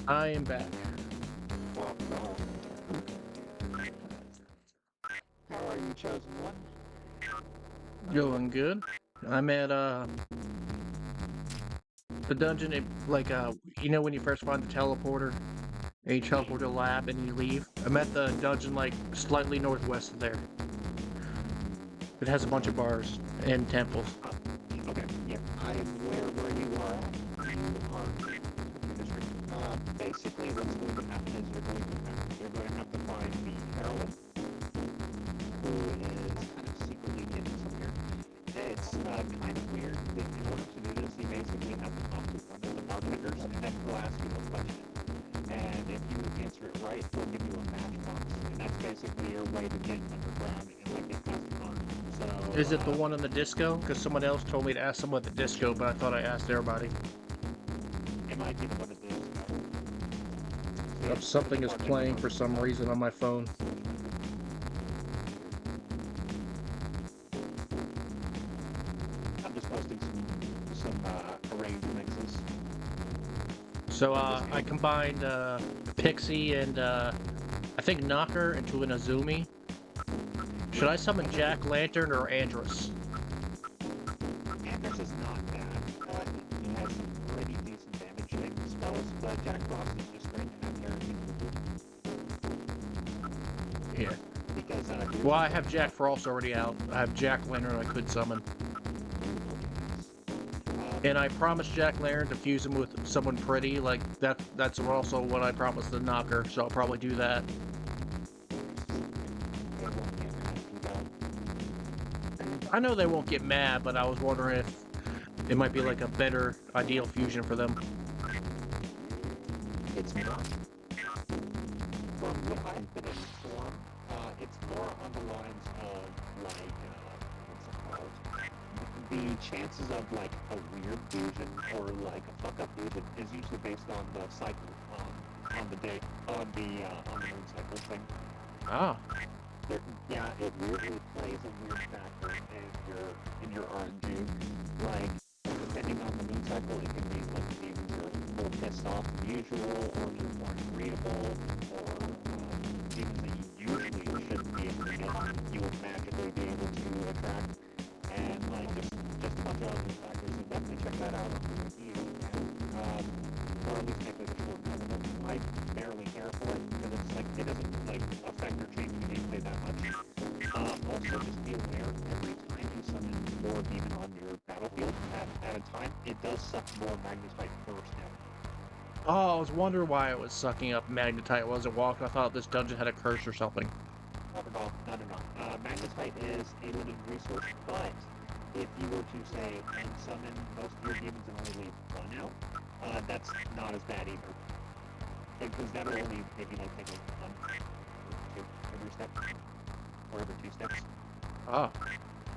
I am back. How are you, chosen one? Going good. I'm at the dungeon. You know when you first find the teleporter, and you teleport to the lab and you leave. I'm at the dungeon like slightly northwest of there. It has a bunch of bars and temples. Okay, yeah, I am aware where you are at. You are in the district. Basically, what's going to happen is you're going to have to find the heroine, who is kind of secretly hidden somewhere. It's kind of weird that in order to do this, you basically have to talk to one of the bartenders, and then he'll ask you a question. And if you answer it right, he'll give you a matchbox, and that's basically your way to get underground and like get past the car. So Is it the one in the disco? Because someone else told me to ask someone at the disco, but I thought I asked everybody. it might be the one that is. If something is playing for some reason on my phone. I'm just posting some arranged mixes. So I combined Pixie and I think Knocker into an Azumi. Should I summon Jack Lantern or Andrus? Andrus is not bad. He has some pretty decent damage taking spells, but Jack Frost is just great to have guaranteed. Yeah. Because well, I have Jack Frost already out. I have Jack Lantern I could summon. And I promised Jack Lantern to fuse him with someone pretty. Like that's also what I promised the Knocker, so I'll probably do that. I know they won't get mad, but I was wondering if it might be like a better ideal fusion for them. It's not. From what I've been informed, it's more on the lines of like, what's it called? The chances of like a weird fusion or like a fuck up fusion is usually based on the cycle on the day on the moon cycle thing. Ah. Yeah, it weirdly plays a weird factor in your RNG. Like, depending on the moon cycle, it can be like demons are more pissed off than usual, or they're more unreadable, or demons that you usually shouldn't be able to get, you will magically be able to attract, and like just a bunch of other factors. So definitely check that out on the review, or at least make like a short kind of a, I barely care for it because it's like it doesn't like affect or change the gameplay that much. Also, just be aware every time you summon more demon on your battlefield at a time, it does suck more magnetite first now. Oh, I was wondering why it was sucking up magnetite. It wasn't walking. I thought this dungeon had a curse or something. Not at all. Not at all. Magnetite is a limited resource, but if you were to say summon most of your demons and only leave one out, that's not as bad either. Because that'll only maybe like take like 1 or 2 every step, or every 2 steps. Ah.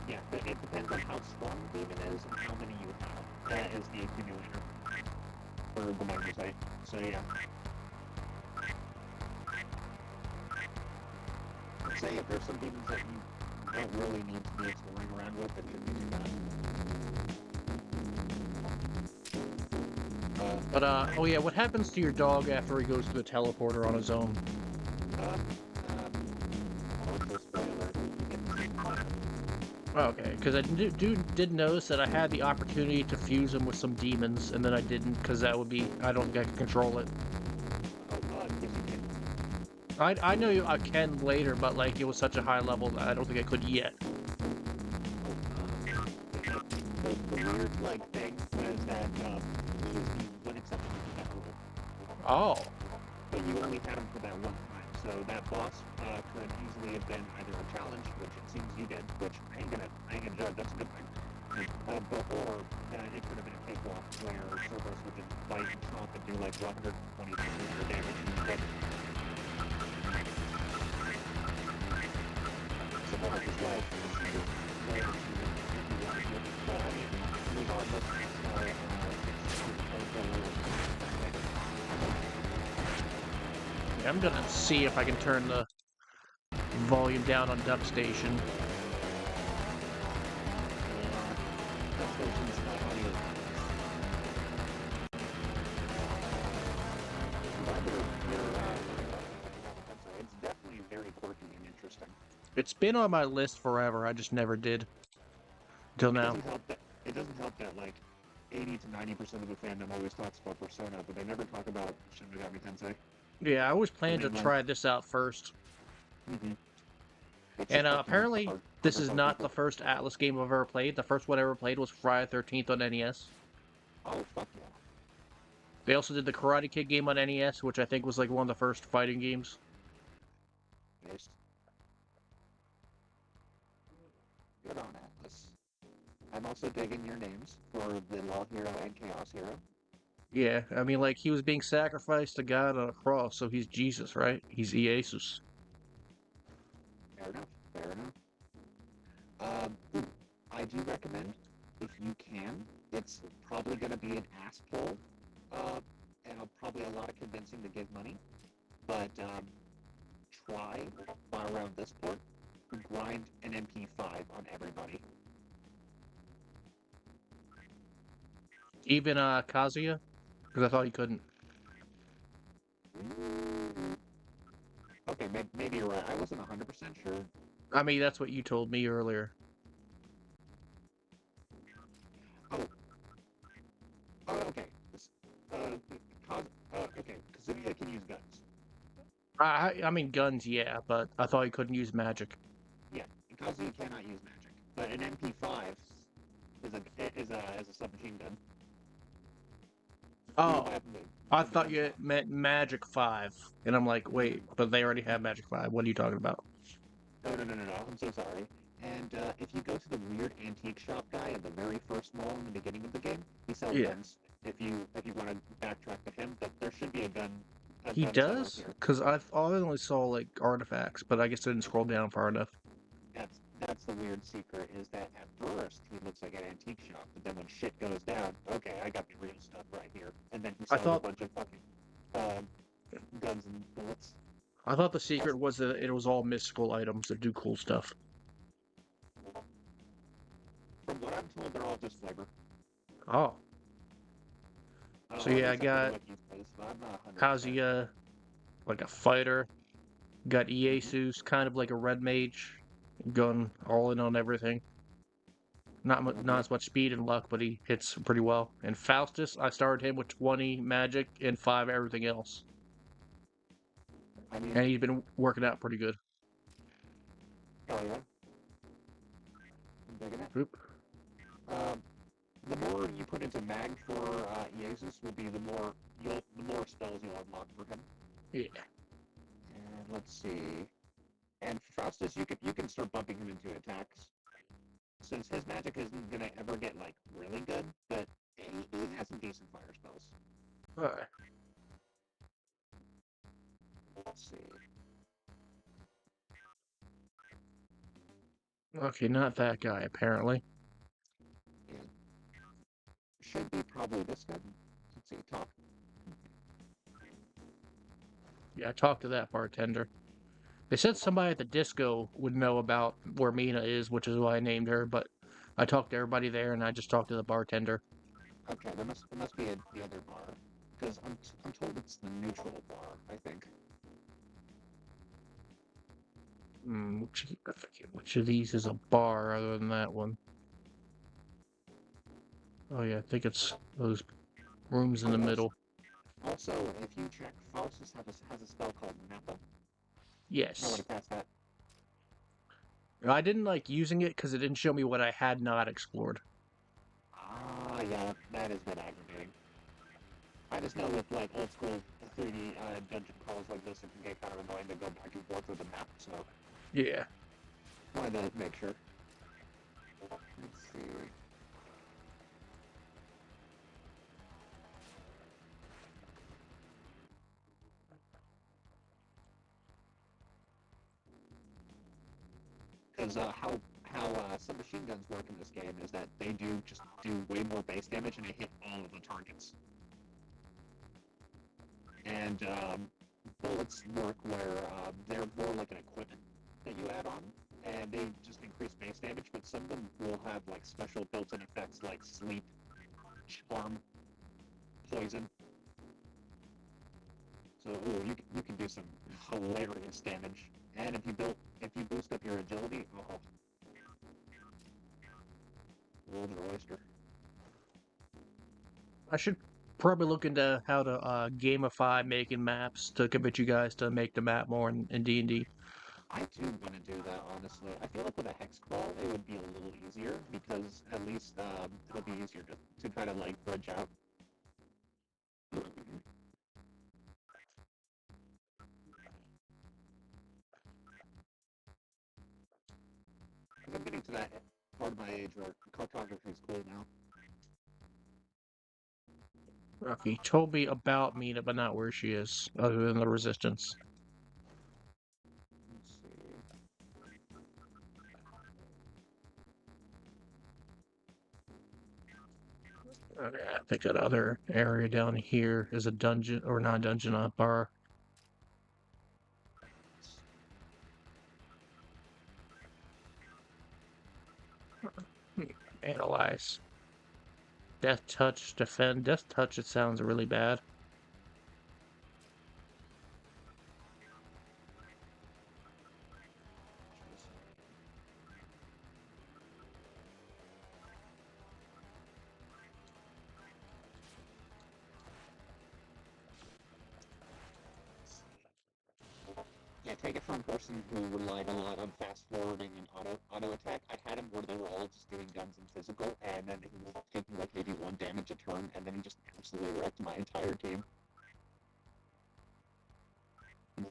Yeah, but it depends on how strong the demon is and how many you have. That is the accumulator for the magnetite. So yeah. I'd say if there's some demons that you don't really need to be exploring around with, it should be too bad. But oh yeah, what happens to your dog after he goes to the teleporter on his own? Okay, because I did notice that I had the opportunity to fuse him with some demons, and then I didn't, because that would be, I don't think I could control it. I know I can later, but like it was such a high level that I don't think I could yet. The weird like thing was that when accepted that rule. Oh. But you only had him for that one time, so that boss could easily have been either a challenge, which it seems you did, which I ain't gonna judge, that's a good thing. Or it could have been a cakewalk where Cerberus would just bite and chomp and do like 120 damage. But someone like his life I'm gonna see if I can turn the volume down on Dub Station. It's been on my list forever. I just never did till It now. doesn't help that like 80 to 90% of the fandom always talks about Persona, but they never talk about Shin Megami Tensei. Yeah, I always I planned to mean, like, try this out first. mm-hmm. It's And just fucking like apparently, this harder is for not the people. first Atlas game I've ever played. The first one I ever played was Friday the 13th on NES. Oh fuck yeah! They also did the Karate Kid game on NES, which I think was like one of the first fighting games. Based. Good on Atlas. I'm also digging your names for the Law Hero and Chaos Hero. Yeah, I mean, like, he was being sacrificed to God on a cross, so he's Jesus, right? He's Jesus. Fair enough. Fair enough. I do recommend, if you can, it's probably going to be an ass pull, uh, and probably a lot of convincing to give money, but try, while around this port, grind an MP5 on everybody. Even Kazuya, because I thought he couldn't. Okay, maybe you're right. I wasn't 100% sure. I mean, that's what you told me earlier. Oh, okay. Okay, Kazuya can use guns. I mean, guns, yeah, but I thought he couldn't use magic. Yeah, Kazuya cannot use magic, but an MP5 is a submachine gun. You Oh, have I the thought gun you shop. meant Magic 5. And I'm like, wait, but they already have Magic 5. What are you talking about? No. I'm so sorry. And if you go to the weird antique shop guy at the very first mall in the beginning of the game, he sells Yeah. guns. If you want to backtrack to him, that there should be a He gun seller does? here. Because I only saw, like, artifacts, but I guess I didn't scroll down far enough. That's the weird secret, is that at first he looks like an antique shop, but then when shit goes down, okay, I got the real stuff right here. And then he I sells a thought bunch of fucking uh, guns and bullets. I thought the secret was that it was all mystical items that do cool stuff. From what I'm told, they're all just flavor. Oh. So Or at yeah, I least that's what the got wiki says, but I'm not 100%. Kazuya, like a fighter. Got Iesus, kind of like a red mage. Gun all in on everything. Not Mm-hmm. as much speed and luck, but he hits pretty well. And Faustus, I started him with 20 magic and 5 everything else. I mean, And he's been working out pretty good. hell yeah. I'm digging it. Oop. Um, the more you put into mag for Iesus will be the more spells you'll unlock for him. Yeah. And let's see. And for Faustus, you can start bumping him into attacks. Since his magic isn't gonna ever get like really good, but he has some decent fire spells. Alright. Let's see. Okay, not that guy, apparently. Yeah, should be probably this guy. Let's see. Talk. Yeah, I talked to that bartender. They said somebody at the disco would know about where Mina is, which is why I named her, but I talked to everybody there and I just talked to the bartender. Okay, there must be the other bar, because I'm told it's the neutral bar. I think. I forget which of these is a bar other than that one. Oh yeah, I think it's those rooms in Oh, the middle. also, if you check, Faustus has a spell called Nappa. I want Yes. to cast that. I didn't like using it because it didn't show me what I had not explored. Ah, yeah, that has been aggravating. I just know with like old school 3D dungeon crawls like this, it can get kind of annoying to go back and forth with the map. So Yeah. wanted to make sure. Let's see. Because how some machine guns work in this game is that they just do way more base damage and they hit all of the targets. And bullets work where they're more like an equipment that you add on, and they just increase base damage. But some of them will have like special built-in effects like sleep, charm, poison. So you can do some hilarious damage. And if you boost up your agility, oh, world's your oyster. I should probably look into how to gamify making maps to convince you guys to make the map more in D&D. I do want to do that, honestly. I feel like with a hex crawl, it would be a little easier because at least it'll be easier to kind of like bridge out. Because I'm getting to that part of my age where cartography is cool now. Okay, he told me about Mina, but not where she is, other than the Resistance. Let's see. Okay, I think that other area down here is a dungeon, or not a dungeon, a bar. Analyze. Death touch, defend. Death touch, it sounds really bad. Yeah, take it from a person who relied a lot on fast forwarding and auto attack. I had him where they were all just doing guns and physical, and then he was taking like maybe one damage a turn, and then he just absolutely wrecked my entire team.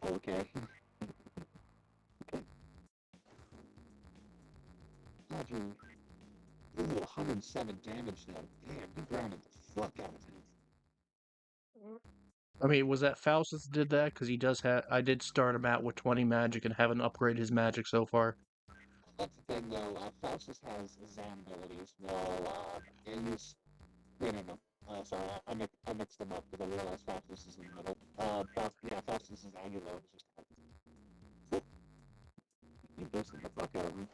Okay. Roger. Ooh, 107 damage though. Damn, you grounded the fuck out of him. I mean, was that Faustus that did that? Because he does have. I did start him out with 20 magic and haven't upgraded his magic so far. That's the thing though, Faustus has Zan abilities, while Aegis... Wait, no. Sorry, I mixed them up because I realized Faustus is in the middle. Yeah, Faustus is Aguilo. You boosted the fuck out of me.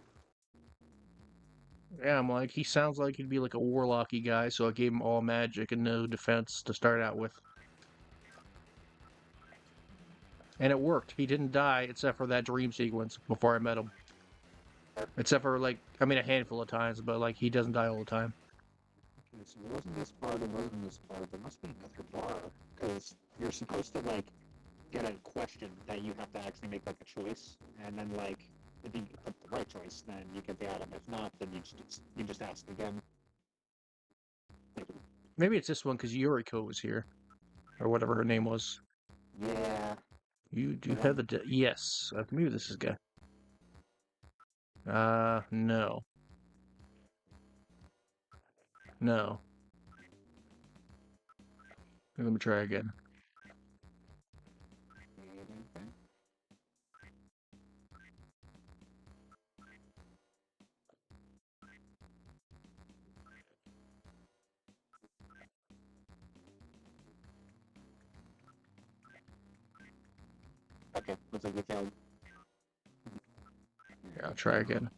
Yeah, I'm like, he sounds like he'd be like a warlocky guy, so I gave him all magic and no defense to start out with. And it worked. He didn't die except for that dream sequence before I met him. Except for like, I mean, a handful of times, but like he doesn't die all the time. Okay, so it wasn't this part, it wasn't this part. There must be another bar. Because you're supposed to, like, get a question that you have to actually make, like, a choice. And then, like, if you put the right choice, then you get the item. If not, then you just ask again. Maybe it's this one because Yuriko was here, or whatever her name was. Yeah. You do The have one. the yes. Maybe this is guy. No, no. Let me try again. Okay, looks like we failed. Yeah, I'll try again.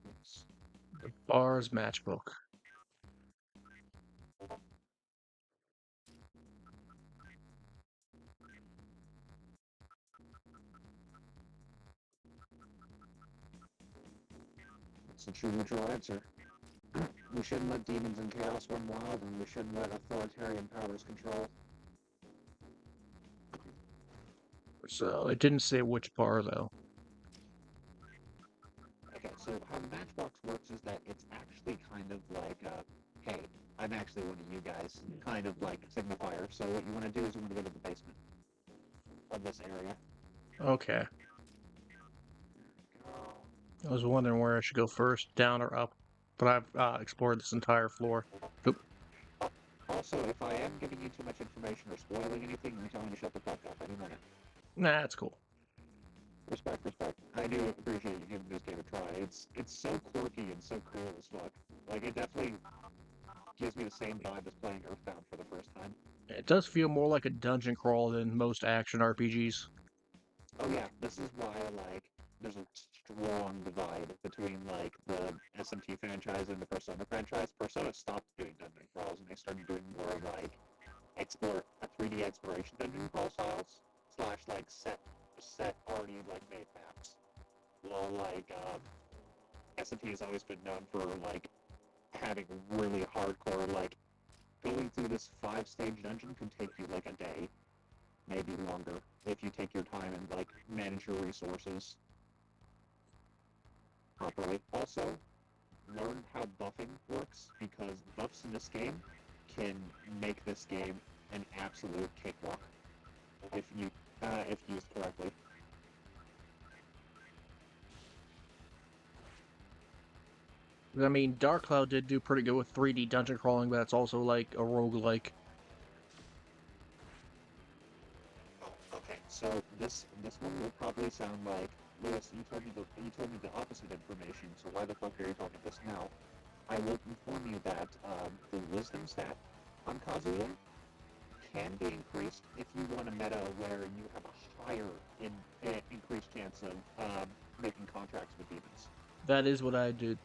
Yes. Bars matchbook. It's a true neutral answer. We shouldn't let demons and chaos run wild, and we shouldn't let authoritarian powers control. So it didn't say which bar though. Okay, so how Matchbox works is that it's actually kind of like, hey, I'm actually one of you guys, kind of like signifier. So what you want to do is you want to go to the basement of this area. Okay. I was wondering where I should go first, down or up, but I've explored this entire floor. Oop. Also, if I am giving you too much information or spoiling anything, I'm telling you to shut the fuck up any minute. Nah, that's cool. Respect, respect. I do appreciate you giving this game a try. It's so quirky and so cool as fuck. Like, it definitely gives me the same vibe as playing Earthbound for the first time. It does feel more like a dungeon crawl than most action RPGs. Oh yeah, this is why, like, there's a strong divide between like the SMT franchise and the Persona franchise. Persona stopped doing dungeon crawls and they started doing more like explore a 3D exploration dungeon crawl styles slash like set already like made maps. Well, like SMT has always been known for like having really hardcore like going through this 5-stage dungeon can take you like a day, maybe longer, if you take your time and like manage your resources properly. Also, learn how buffing works because buffs in this game can make this game an absolute cakewalk if used correctly. I mean, Dark Cloud did do pretty good with 3D dungeon crawling, but it's also like a roguelike. Oh, okay, so this one will probably sound like Lewis. You told me the opposite information. So why the fuck are you talking this now? I will inform you that the wisdom stat on Kazuya can be increased if you want a meta where you have a higher increased chance of making contracts with demons. That is what I did,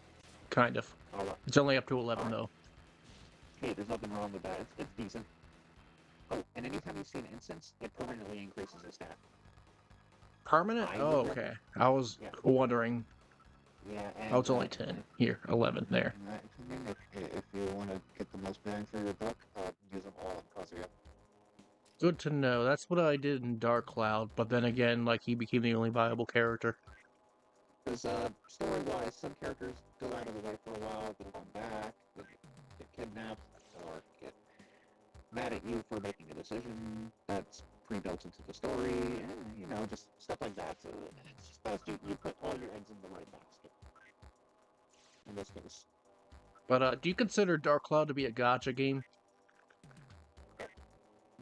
kind of. All right, It's only up to all 11, right. though. Hey, there's nothing wrong with that. It's decent. Oh, and anytime you see an instance, it permanently increases the stat. Permanent? I Oh, would okay. I was yeah, wondering. yeah, Oh, it's only 10. Here, 11 there. in my opinion, if you want to get the most bang for your buck, use them all in Kazuya. Good to know. That's what I did in Dark Cloud, but then again, like, he became the only viable character. Because story-wise, some characters go out of the way for a while, then come back, then get kidnapped, or get mad at you for making a decision that's pre-built into the story, and, you know, just stuff like that. So it's just best you put all your eggs in the right basket. In this case, But, do you consider Dark Cloud to be a gacha game?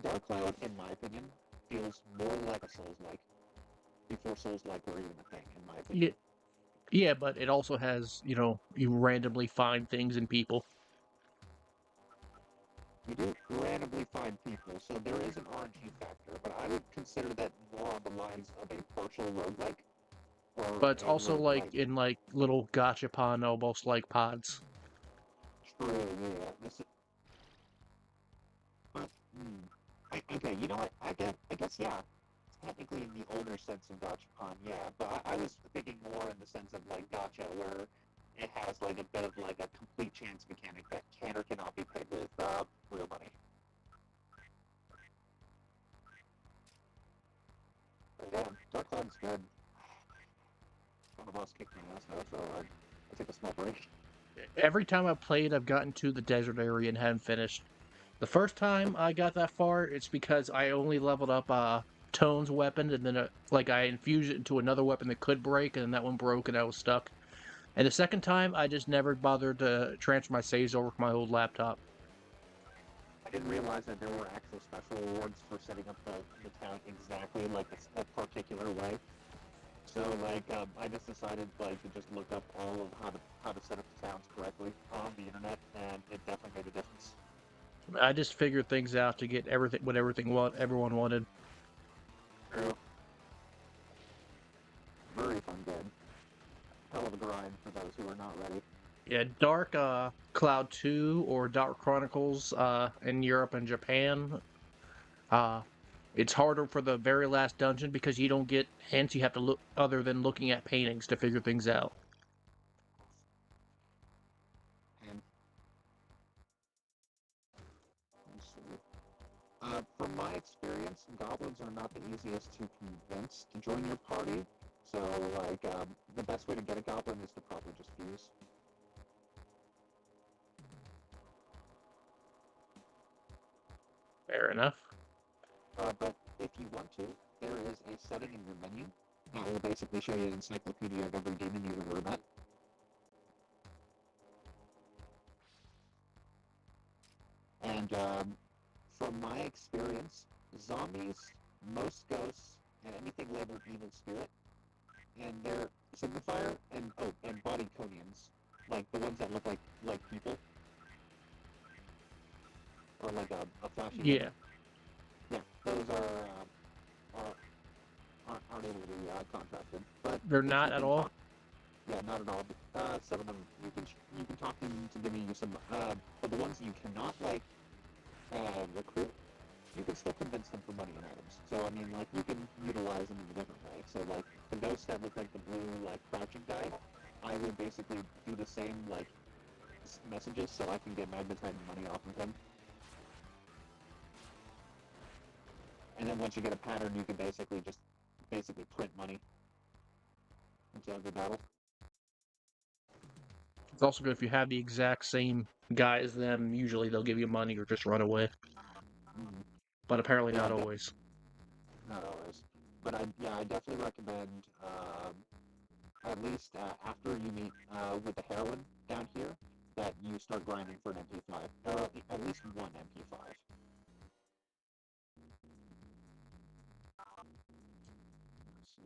Dark Cloud, in my opinion, feels more like a Souls-like before Souls-like were even a thing, in my Yeah, opinion. yeah, but it also has, you randomly find things in people. You do randomly find people, so there is an RNG factor, but I would consider that more on the lines of a partial roguelike or But it's a also, like, roguelike. in, like, little gachapon, almost like pods. True, yeah. But, okay, you know what? I guess, yeah. Technically, in the older sense of Gachapon, yeah. But I was thinking more in the sense of like Gacha, where it has like a bit of like a complete chance mechanic that can or cannot be paid with real money. But yeah, Dark Cloud's good. One of us kicked my ass though, so I take a small break. Every time I've played, I've gotten to the desert area and haven't finished. The first time I got that far, it's because I only leveled up Tone's weapon, and then like I infused it into another weapon that could break, and then that one broke, and I was stuck. And the second time, I just never bothered to transfer my saves over from my old laptop. I didn't realize that there were actual special rewards for setting up the town exactly like a particular way. So like I just decided like to just look up all of how to set up the towns correctly on the internet, and it definitely made a difference. I just figured things out to get what everyone wanted. True. Very fun game. Hell of a grind for those who are not ready. Yeah, Dark Cloud 2 or Dark Chronicles in Europe and Japan. Uh, it's harder for the very last dungeon because you don't get hints. You have to look other than looking at paintings to figure things out. And from my experience, goblins are not the easiest to convince to join your party. So like the best way to get a goblin is to probably just fuse. Fair enough. But if you want to, there is a setting in your menu that will basically show you an encyclopedia of every demon you've ever met. And from my experience, zombies, most ghosts, and anything labeled evil spirit, and their signifier, and body conians, like the ones that look like people, or like a flashy Yeah. woman. Yeah, those are aren't able to be contracted. But They're if you not at can all? talk, yeah, not at all. Some of them you can talk them to giving you some, but the ones you cannot like recruit, you can still convince them for money and items. So I mean, like you can utilize them in a different way. So like the ghosts that look like the blue like crouching guy, I would basically do the same like messages so I can get magnetite and money off of him. And then once you get a pattern, you can basically just print money into every battle. It's also good if you have the exact same guy as them. Usually they'll give you money or just run away. Mm-hmm. But apparently Yeah, not always. not always. But I definitely recommend at least after you meet with the heroine down here that you start grinding for an MP5 or at least one MP5. Let's see.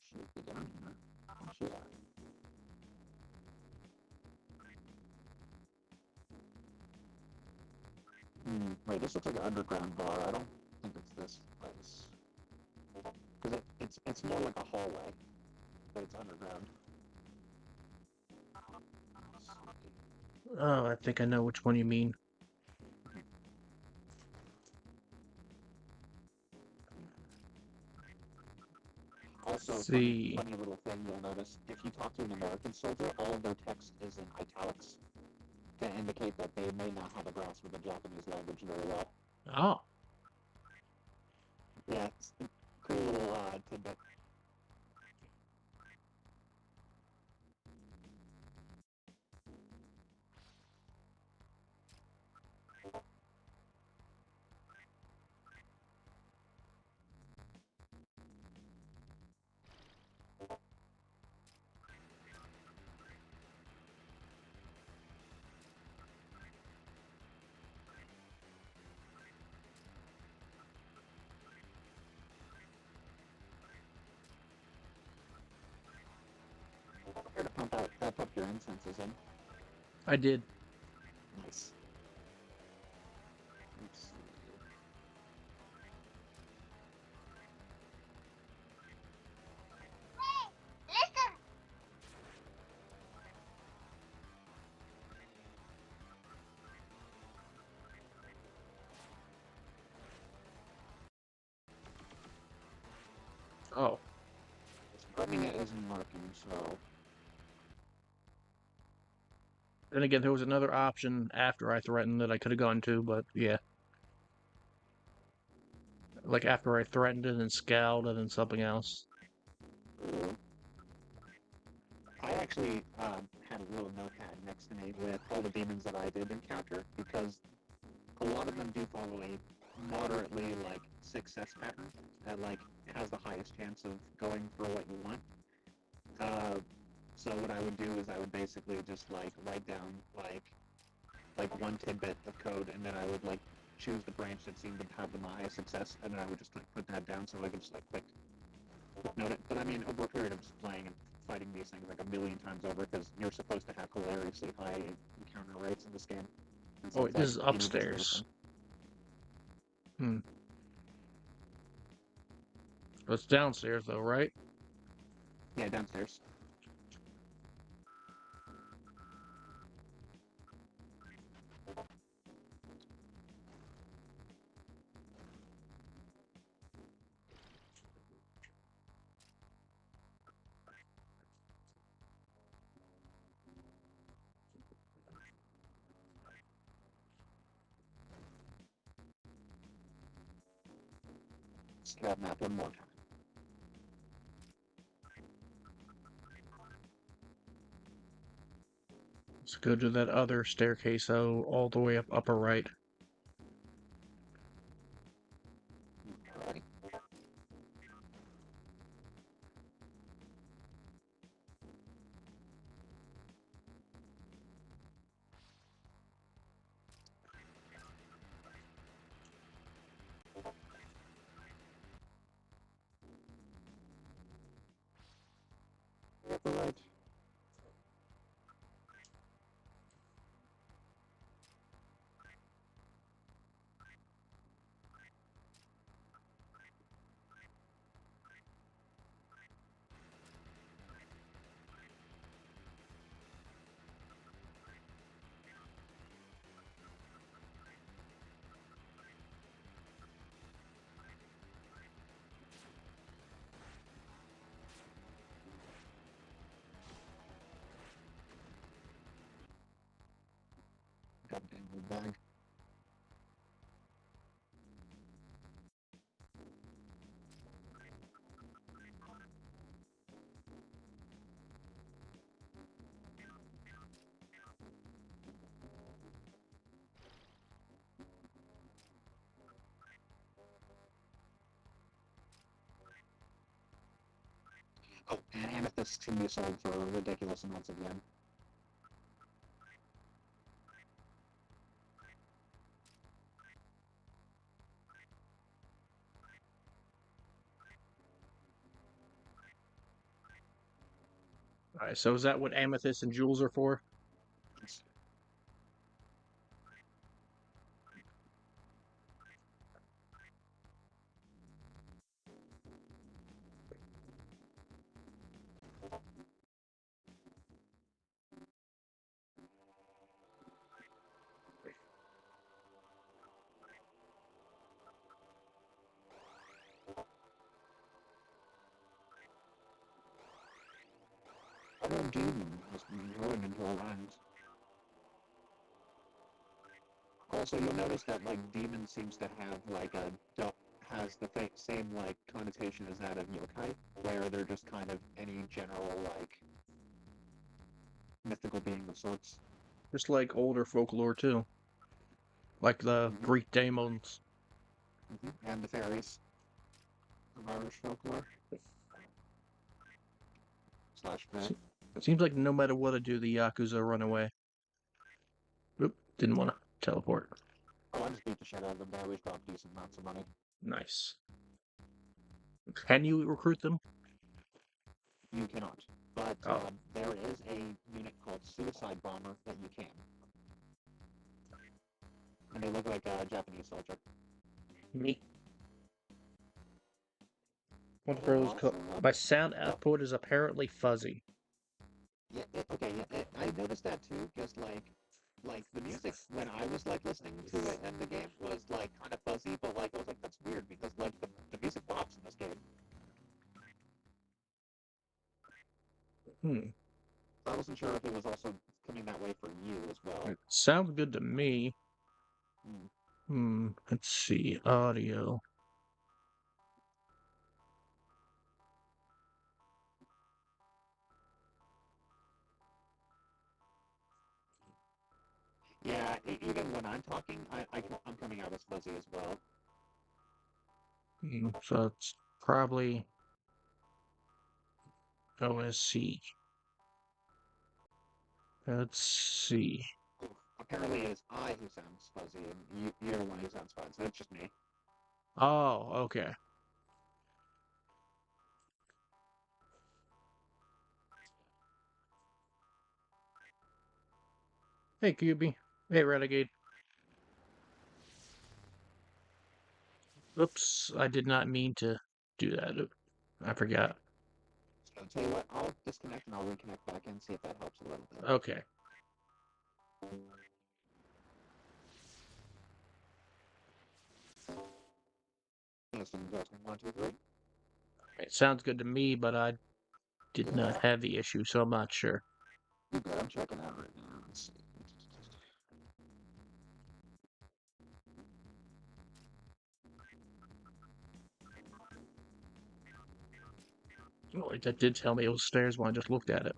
Should be down here. Yeah. Wait, this looks like an underground bar. I don't think it's this place. Because it's more like a hallway, but it's underground. Oh, I think I know which one you mean. Also, Let's see. funny little thing you'll notice, if you talk to an American soldier, all of their text is in italics to indicate that they may not have a grasp of the Japanese language very well. Oh. Yeah, it's a cool little tidbit. Here to pump up your incenses in. I did. Nice. Let's see. Oh. Running it isn't working, so Then again, there was another option after I threatened that I could have gone to, but yeah. Like after I threatened it and scowled and then something else. I actually had a little notepad next to me with all the demons that I did encounter because a lot of them do follow a moderately like success pattern that like has the highest chance of going for what you want. So what I would do is I would basically just like write down like one tidbit of code and then I would like choose the branch that seemed to have the highest success and then I would just like put that down so I could just like quick note it. But I mean over a period of just playing and fighting these things like a million times over because you're supposed to have hilariously high encounter rates in this game. And so Oh, it's wait, this like is even just really upstairs. fun. Hmm. It's downstairs though, right? Yeah, downstairs. Let's that map one more time. Let's go to that other staircase, all the way up upper right. Alrighty. Upper right. goddamn bag. Oh, and amethyst can be sold for ridiculous amounts of yen. Alright, so is that what amethyst and jewels are for? Other demon has been growing into our ranks. Also, you'll notice that like demon seems to have like a has the same like connotation as that of yokai, where they're just kind of any general like mythical being of sorts. Just like older folklore too. Like the Mm-hmm. Greek daemons. Mm-hmm. And the fairies of Irish folklore. Slash myth. Seems like no matter what I do, the Yakuza run away. Oop, didn't want to teleport. Oh, I just beat the shit out of them. They always drop decent amounts of money. Nice. Can you recruit them? You cannot. But Oh, there is a unit called Suicide Bomber that you can. And they look like a Japanese soldier. neat. What They pros also, my sound oh, output is apparently fuzzy. yeah, okay, yeah, I noticed that too. Just like the music when I was like listening to it in the game was like kind of fuzzy, but like I was like that's weird because like the music pops in this game. Hmm. So I wasn't sure if it was also coming that way for you as well. It sounds good to me. Hmm. Let's see. Audio. Yeah, even when I'm talking, I'm coming out as fuzzy as well. So it's probably OSC. Let's see. Apparently it is I who sounds fuzzy, and you're the one who sounds fuzzy. So it's just me. Oh, okay. Hey, QB. Hey, Renegade. Oops, I did not mean to do that. I forgot. So I'll tell you what, I'll disconnect and I'll reconnect back in, see if that helps a little bit. Okay. Listen, testing, 1, 2, 3. It sounds good to me, but I did not Yeah, have the issue, so I'm not sure. you good. I'm checking out right now. Let's see. Oh, that did tell me it was stairs when I just looked at it.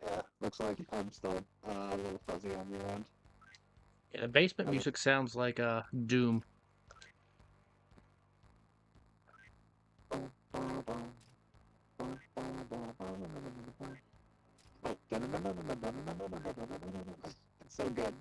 Yeah, looks like I'm still a little fuzzy on your end. Yeah, the basement I was, music sounds like Doom. it's so good.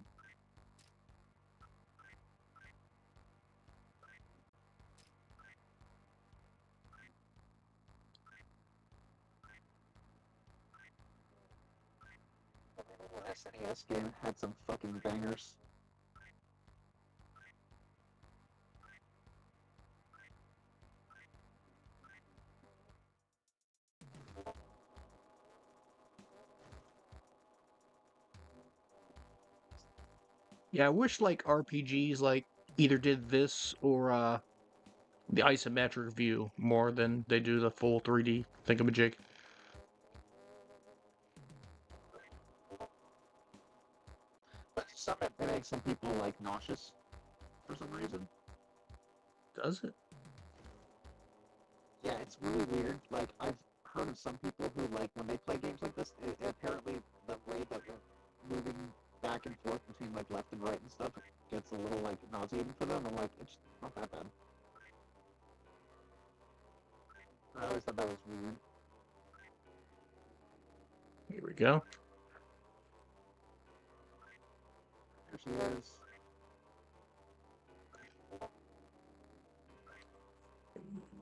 SNES game had some fucking bangers. Yeah, I wish like RPGs like either did this or the isometric view more than they do the full 3D thingamajig. But it makes some people like nauseous for some reason. Does it? Yeah, it's really weird. Like, I've heard of some people who, like, when they play games like this, apparently the way that you're moving back and forth between, like, left and right and stuff gets a little, like, nauseating for them. I'm like, it's not that bad. I always thought that was weird. Here we go. Here she is.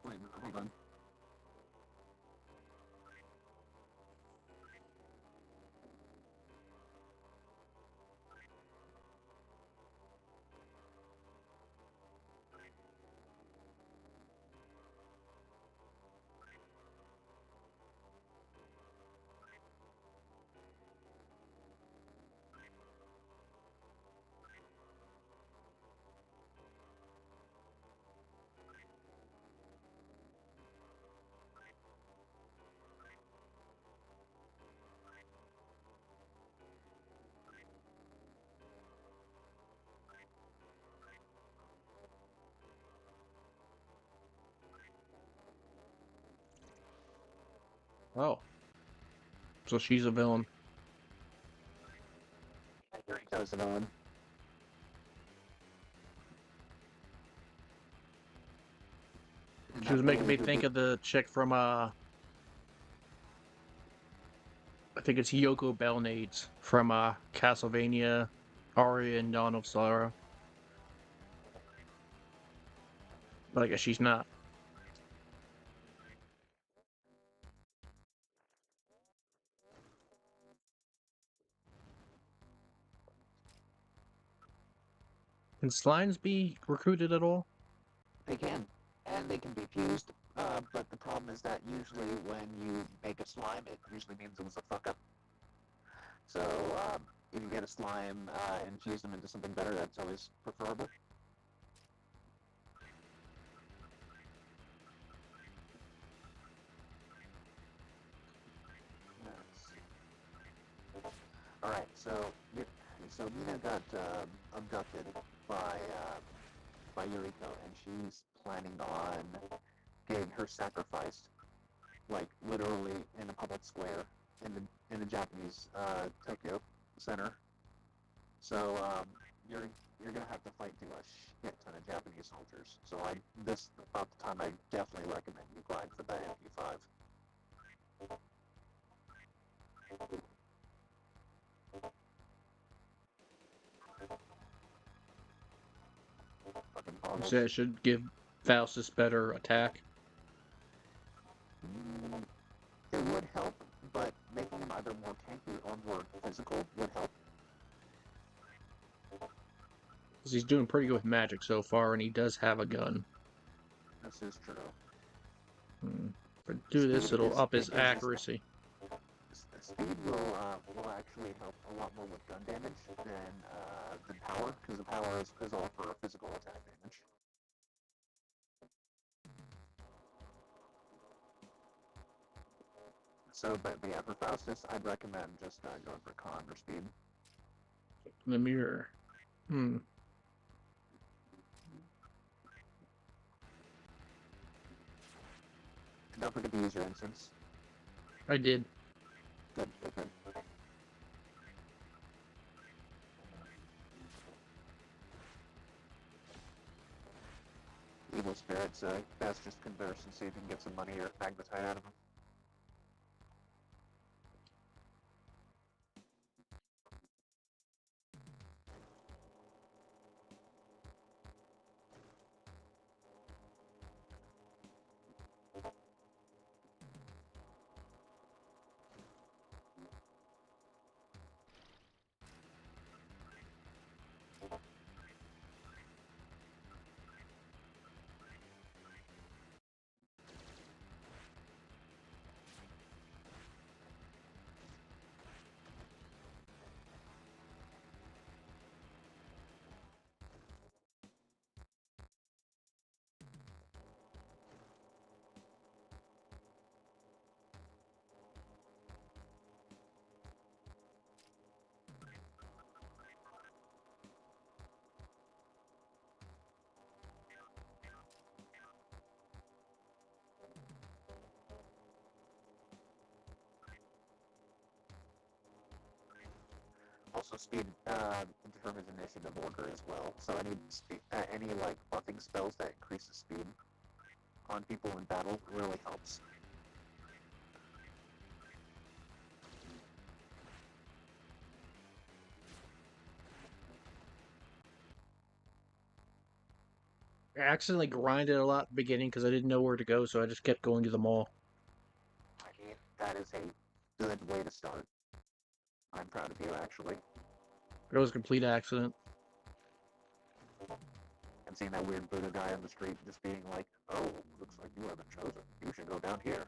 Wait a minute, hold on. Oh. So she's a villain. Here he goes, on. She was making me think of the chick from, I think it's Yoko Belnades from, Castlevania, Aria and Dawn of Sorrow. But I guess she's not. Can slimes be recruited at all? They can, and they can be fused, but the problem is that usually when you make a slime, it usually means it was a fuck-up. So, if you get a slime and fuse them into something better, that's always preferable. Alright, so Mina got abducted by Yuriko, and she's planning on getting her sacrificed, like literally in a public square in the Japanese Tokyo Center. So you're gonna have to fight through a shit ton of Japanese soldiers. So this about the time I definitely recommend you grind for that MP5. Fucking You boggles. say I should give Faustus better attack? It would help, but making him either more tanky or more physical would help. Because he's doing pretty good with magic so far, and he does have a gun. This is true. If I do this, it'll up his accuracy. Speed will actually help a lot more with gun damage than power, because the power is all for physical attack damage. So, but yeah, for Faustus, I'd recommend just going for con or speed. The mirror. Don't forget to use your instance. I did. Good, good, good. Evil spirits, best just converse and see if you can get some money or magnetite out of them. also speed determines initiative order as well. So any like buffing spells that increase the speed on people in battle really helps. I accidentally grinded a lot at the beginning because I didn't know where to go, so I just kept going to the mall. I mean, that is a good way to start. I'm proud of you, actually. It was a complete accident. And seeing that weird Buddha guy on the street just being like, oh, looks like you are the chosen. You should go down here.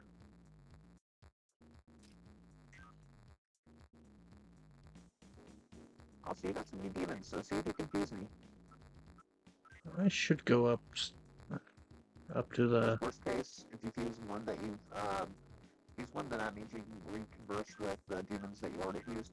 I'll see you got some new demons, so see if you confuse me. I should go up to the. Worst case, if you fuse one that you've used one, then that means you can reconverse with the demons that you already used.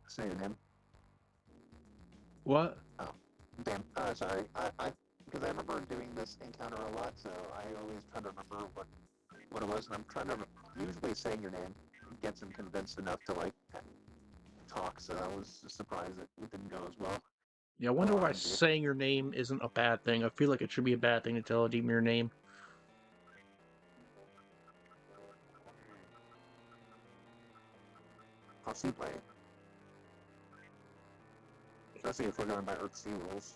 Say your name. What? Oh, damn. Sorry. Because I remember doing this encounter a lot, so I always try to remember what it was, and I'm trying to usually saying your name gets him convinced enough to like talk. So I was just surprised that it didn't go as well. Yeah, I wonder why saying your name isn't a bad thing. I feel like it should be a bad thing to tell a demon your name. I'll see play. Especially if we're going by Earthsea rules.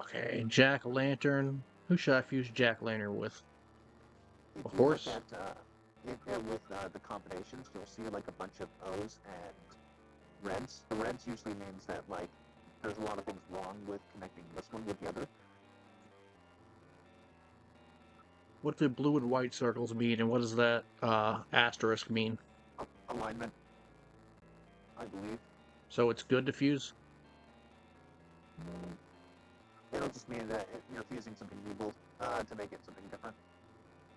Okay, Jack-o'-lantern. Who should I fuse Jack-o'-lantern with? If A you look horse? at with the combinations, you'll see like a bunch of O's and reds. The reds usually means that like there's a lot of things wrong with connecting this one with the other. What do blue and white circles mean, and what does that asterisk mean? Alignment, I believe. So it's good to fuse? It'll just mean that you're fusing something evil to make it something different.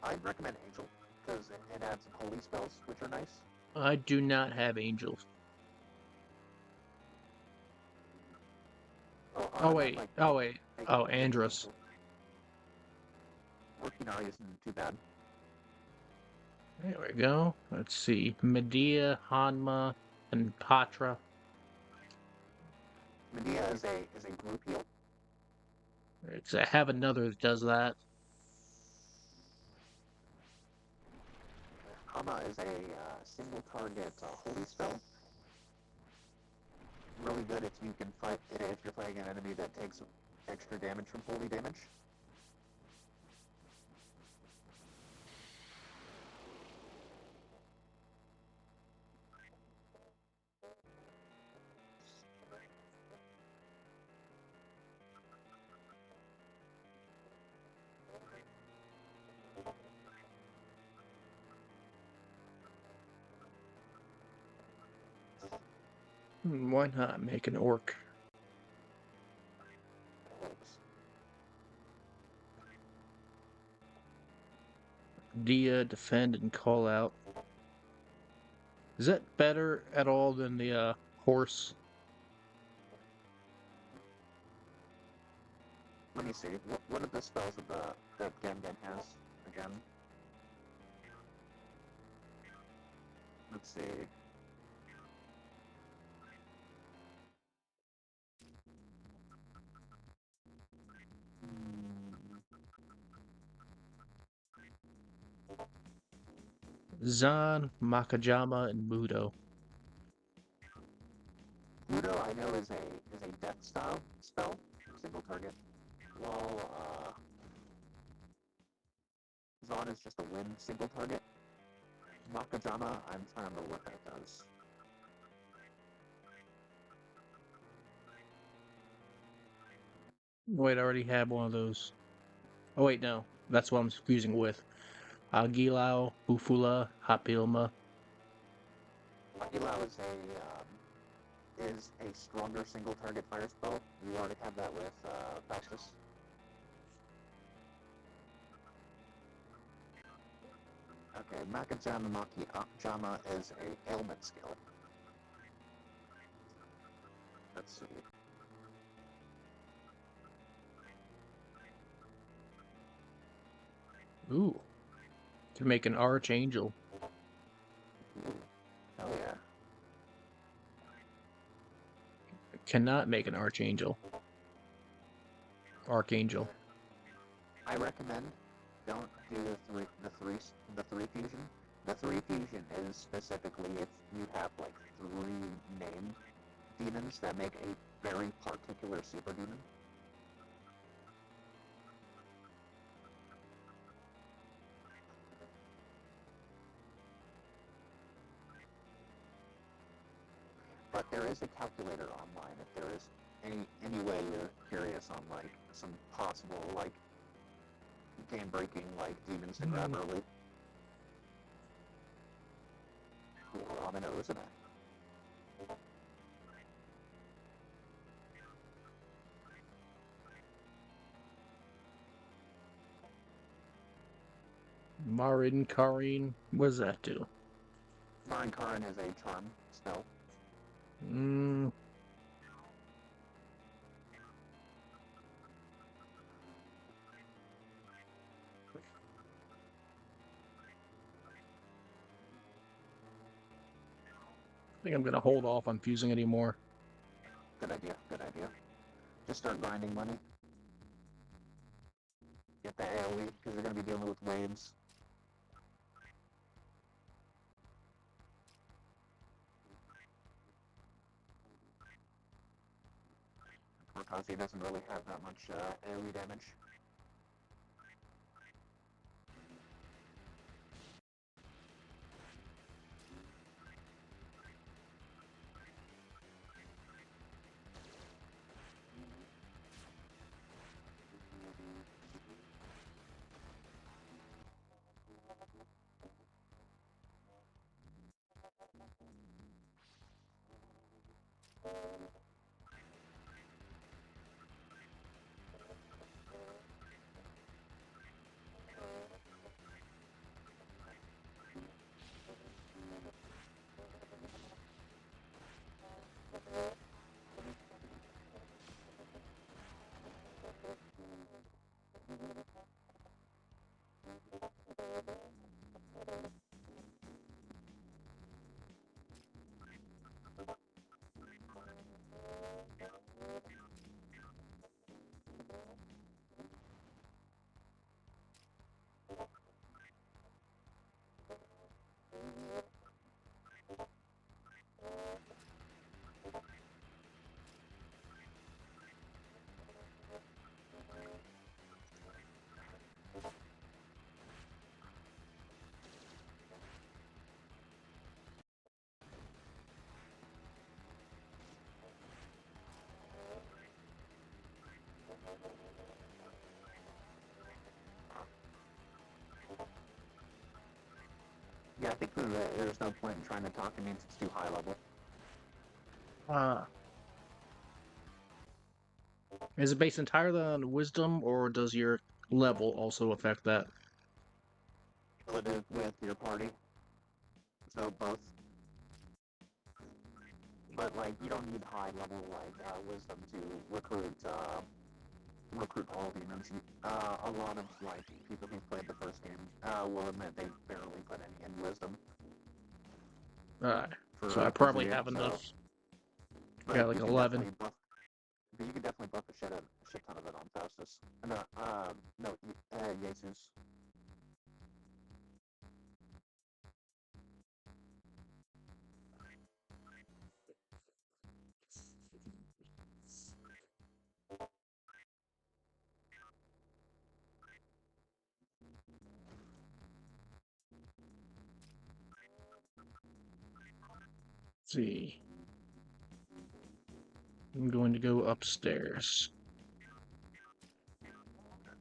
I'd recommend Angel because it adds some holy spells, which are nice. I do not have angels. Oh wait, Like, oh wait, oh Andrus. Orkinari isn't too bad. There we go. Let's see. Medea, Hanma, and Patra. Medea is a group heal. I have another that does that. Hama is a single target holy spell. Really good if you can fight if you're fighting an enemy that takes extra damage from holy damage. Why not make an orc? Dia, defend, and call out. Is that better at all than the horse? Let me see. What are the spells that Gengen has again? Let's see. Zan, Makajama, and Mudo. Mudo I know is a death style spell, single target. While Zon is just a win single target. Makajama, I'm trying to remember what that does. Wait, I already had one of those. Oh wait, no. That's what I'm fusing with. Aguilau, Ufula, Hapilma. Lucky is a stronger single target fire spell. You already have that with Festus. Okay, Makajama Maki Jama is a ailment skill. Let's see. Ooh. Can make an Archangel. Oh yeah. Cannot make an Archangel. Archangel. I recommend don't do the three fusion. The three fusion is specifically if you have like 3 named demons that make a very particular super demon. But there is a calculator online if there is any way you're curious on like some possible like game breaking like demons to grab early. Ramina Uzuna. Marin Karin. What does that do? Marin Karin is a charm spell. I think I'm gonna hold off on fusing anymore. Good idea, good idea. Just start grinding money. Get the AoE, because you're going to be dealing with waves. Murkazi doesn't really have that much AoE damage. Yeah, I think there's no point in trying to talk. It means it's too high level. Is it based entirely on wisdom, or does your level also affect that? Relative with your party. So both. But like, you don't need high level like wisdom to recruit all demons. A lot of like people who've played the first game will admit they barely put any in wisdom. Alright. For So I probably RPG, have enough. But Got like you can 11. definitely buff. But you can definitely buff a shit ton of it on Faustus. No, Jesus. Let's see. I'm going to go upstairs.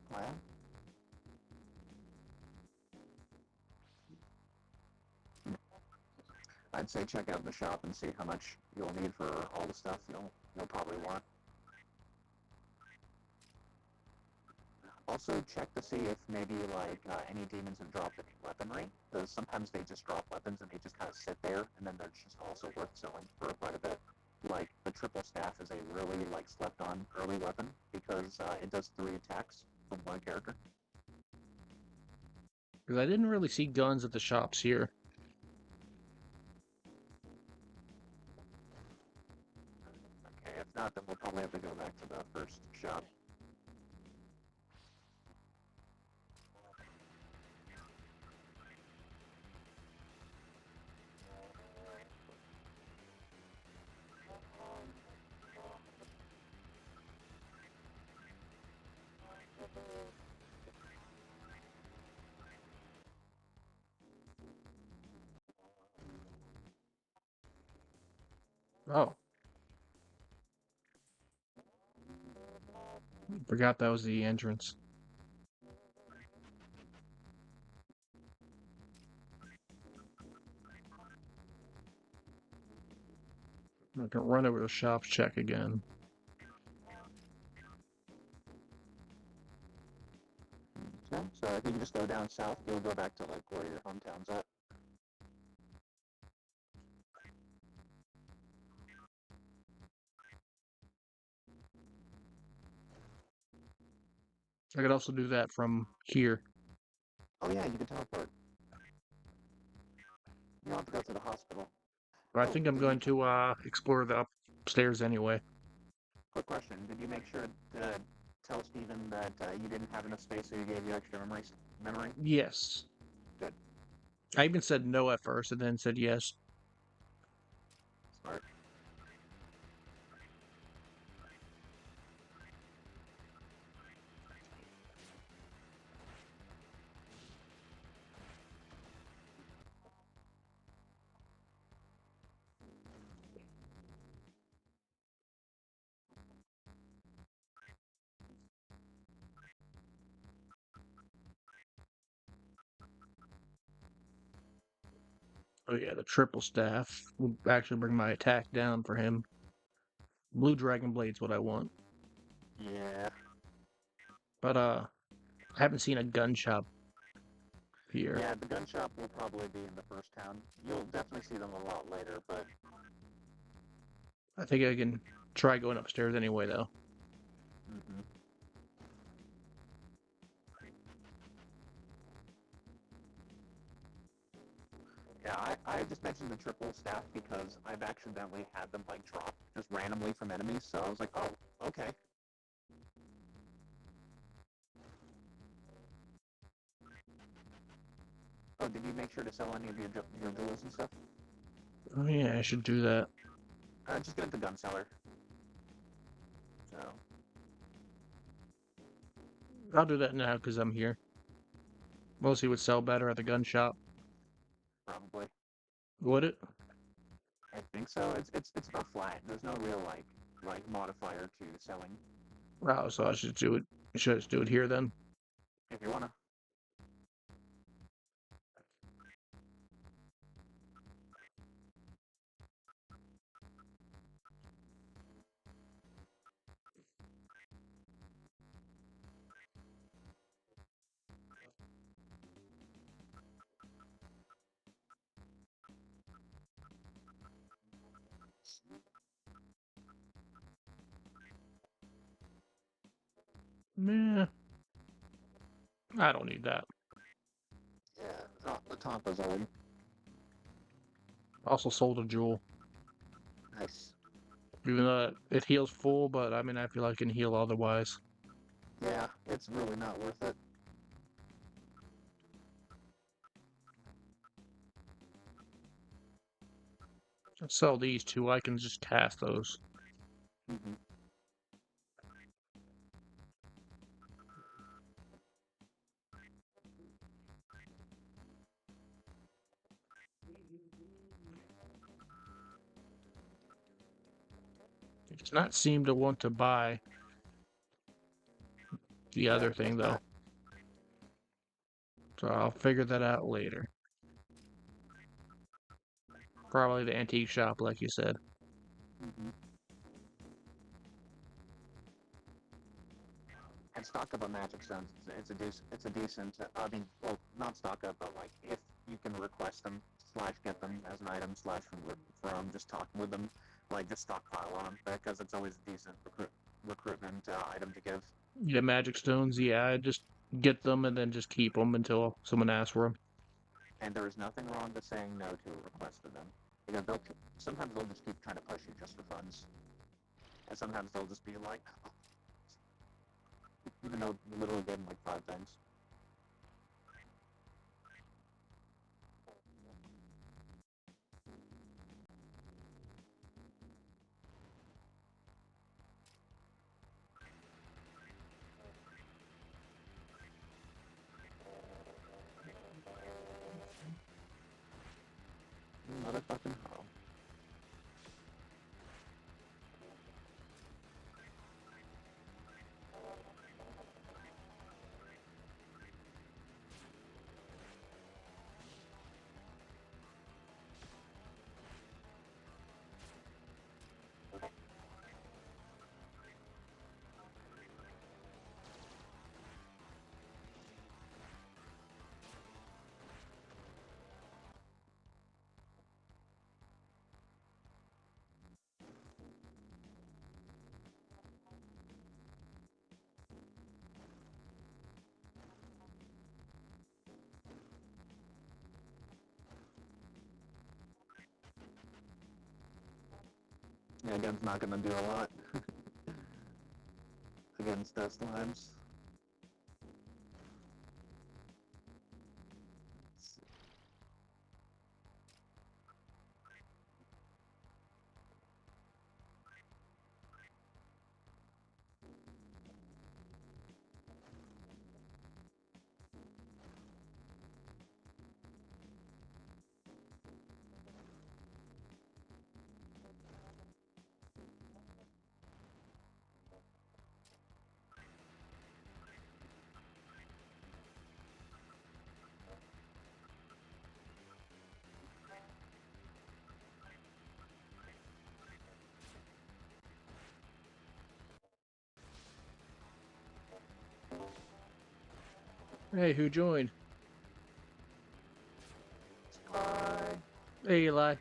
Plan? I'd say check out the shop and see how much you'll need for all the stuff you'll probably want. Also, check to see if maybe like any demons have dropped any weaponry, because sometimes they just drop weapons and they just kind of sit there, and then they're just also worth selling for quite a bit. Like the triple staff is a really like slept-on early weapon because it does 3 attacks from one character. Because I didn't really see guns at the shops here. Okay, if not, then we'll probably have to go back to the first shop. Oh, forgot that was the entrance. I can run over to the shops, check again. Okay, so if you can just go down south, you'll go back to like where your hometown's at. I could also do that from here. Oh yeah, you can teleport. You don't have to go to the hospital. But I Oh, think I'm going to explore the upstairs anyway. quick question. Did you make sure to tell Steven that you didn't have enough space, so he gave you extra memory? Yes. Good. I even said no at first and then said yes. Smart. Oh yeah, the triple staff will actually bring my attack down for him. Blue Dragon Blade's what I want. Yeah. But I haven't seen a gun shop here. Yeah, the gun shop will probably be in the first town. You'll definitely see them a lot later, but I think I can try going upstairs anyway though. mm-hmm. Yeah, I just mentioned the triple staff because I've accidentally had them like drop just randomly from enemies, so I was like, oh, okay. Oh, did you make sure to sell any of your jewels and stuff? Oh yeah, I should do that. Just get at the gun seller. So, I'll do that now because I'm here. Mostly would sell better at the gun shop. probably. Would it? I think so. It's about flat. There's no real like modifier to selling. Oh, so I should do it. Should I just do it here then? If you wanna. Meh. I don't need that. Yeah, the top is old. Also sold a jewel. Nice. Even though it heals full, but I mean I feel I can heal otherwise. Yeah, it's really not worth it. Sell these two, I can just cast those. Mm-hmm. It does not seem to want to buy the Yeah, other thing it's though. not. So I'll figure that out later. Probably the antique shop, like you said. Mm-hmm. And stock up on magic stones, it's a decent. I mean, well, not stock up, but like if you can request them slash get them as an item slash from just talking with them, like just stockpile on them because it's always a decent recruitment item to give. Yeah, magic stones. Yeah, I just get them and then just keep them until someone asks for them. And there is nothing wrong with saying no to a request of them because sometimes they'll just keep trying to push you just for funds, and sometimes they'll just be like, even though you literally gave them like 5 things. Motherfucking hell. Yeah, gun's not gonna do a lot against those times. Hey, who joined? Bye. Hey, Eli.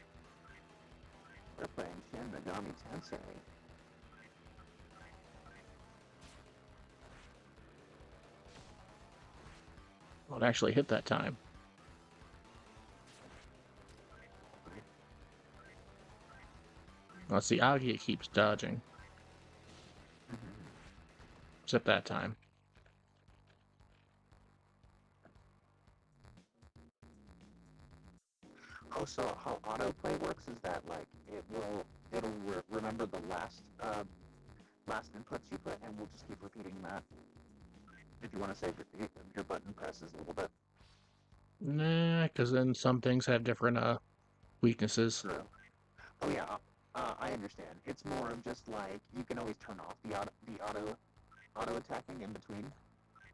We're playing Shin Megami Tensei. Well, it actually hit that time. Let's see, Agia keeps dodging. Except that time. Oh, so how autoplay works is that like it'll remember the last inputs you put and we'll just keep repeating that. If you want to save your button presses a little bit. Nah, because then some things have different weaknesses. True. Oh yeah, I understand. It's more of just like you can always turn off the auto attacking in between.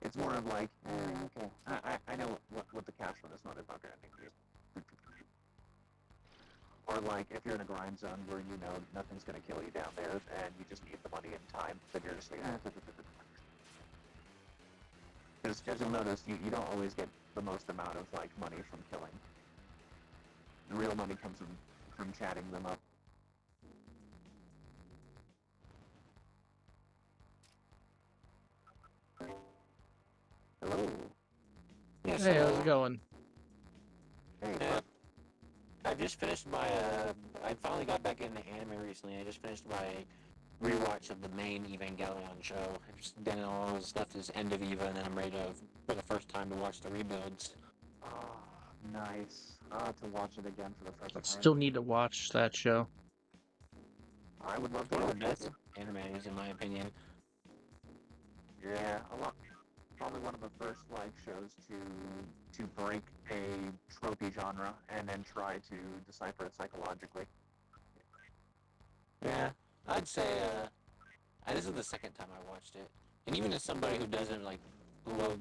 It's more of like, okay, I know what the cash for this motherfucker ending is. Or like if you're in a grind zone where you know nothing's gonna kill you down there and you just need the money in time, then you're just like, because as you'll notice, you don't always get the most amount of like money from killing. The real money comes from chatting them up. Hello. Yeah, Hey, how's it so going? Hey, yeah, I just finished my. I finally got back into anime recently. I just finished my rewatch of the main Evangelion show. I just done all this stuff this end of Eva, and then I'm ready to, for the first time, to watch the rebuilds. oh, nice. To watch it again for the I first time. still need to watch that show. I would love to One of watch the it. best animes, in my opinion. Yeah, a lot. Probably one of the first like shows to break a tropey genre and then try to decipher it psychologically. Yeah, I'd say. This is the second time I watched it, and even as somebody who doesn't like love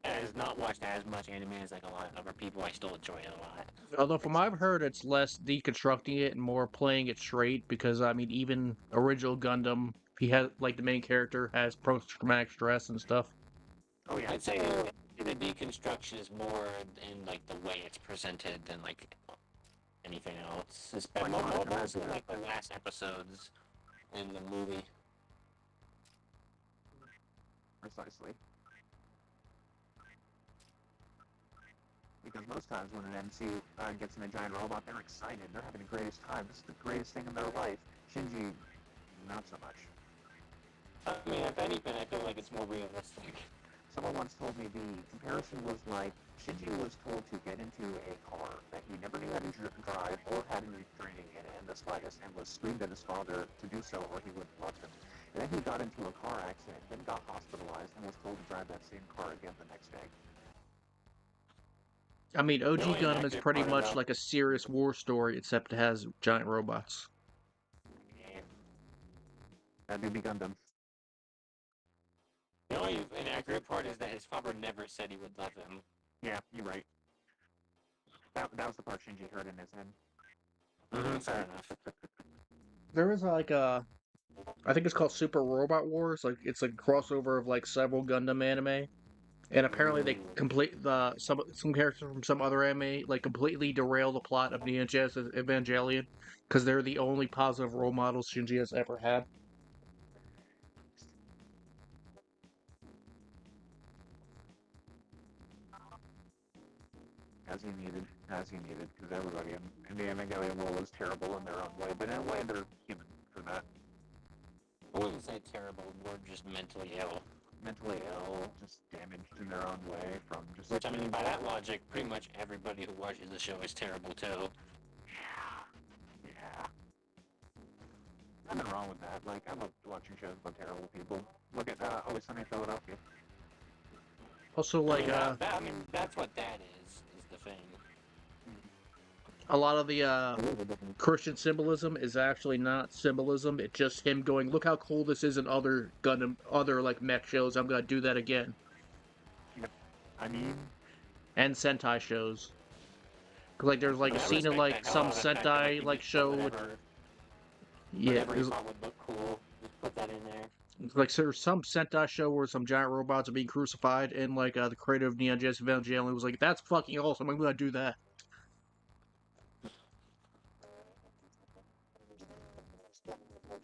has not watched as much anime as like a lot of other people. I still enjoy it a lot. Although from what I've heard, it's less deconstructing it and more playing it straight. Because I mean, even original Gundam, he has like the main character has post-traumatic stress and stuff. Oh yeah, I'd say the deconstruction is more in like the way it's presented than like anything else. It's been mostly like the last episodes in the movie. Precisely. Because most times when an MC gets in a giant robot, they're excited. They're having the greatest time. This is the greatest thing in their life. Shinji, not so much. I mean, if anything, I feel like it's more realistic. Someone once told me the comparison was like Shinji was told to get into a car that he never knew how to drive or had any training in it in the slightest, and was screamed at his father to do so or he would bust him. And then he got into a car accident, then got hospitalized, and was told to drive that same car again the next day. I mean, OG The only Gundam is inaccurate pretty part much about like a serious war story, except it has giant robots. That do be Gundam. the only inaccurate part is that his father never said he would love him. Yeah, you're right. That was the part Shinji heard in his head. Fair enough. There is like I think it's called Super Robot Wars. Like it's a crossover of like several Gundam anime, and apparently they complete the some characters from some other anime like completely derail the plot of Neon Genesis Evangelion because they're the only positive role models Shinji has ever had. As he needed, because everybody in the Evangelion world is terrible in their own way, but in a way they're human for that. I wouldn't say terrible, we're just mentally ill. Mentally ill, just damaged in their own way from just... Which, I mean, by that logic, pretty much everybody who watches the show is terrible, too. Yeah. Nothing wrong with that. Like, I love watching shows about terrible people. Look at Always Sunny in Philadelphia. Also, like I mean, that's what that is the thing. a lot of the Christian symbolism is actually not symbolism. It's just him going, "Look how cool this is in other Gundam, other like mech shows. I'm gonna do that again." Yep. I mean... And Sentai shows. Like there's like a scene in like some Sentai like show. Yeah, Whatever he thought would look cool, just put that in there. like so there's some Sentai show where some giant robots are being crucified, and like the creator of Neon Genesis Evangelion was like, "That's fucking awesome. I'm gonna do that."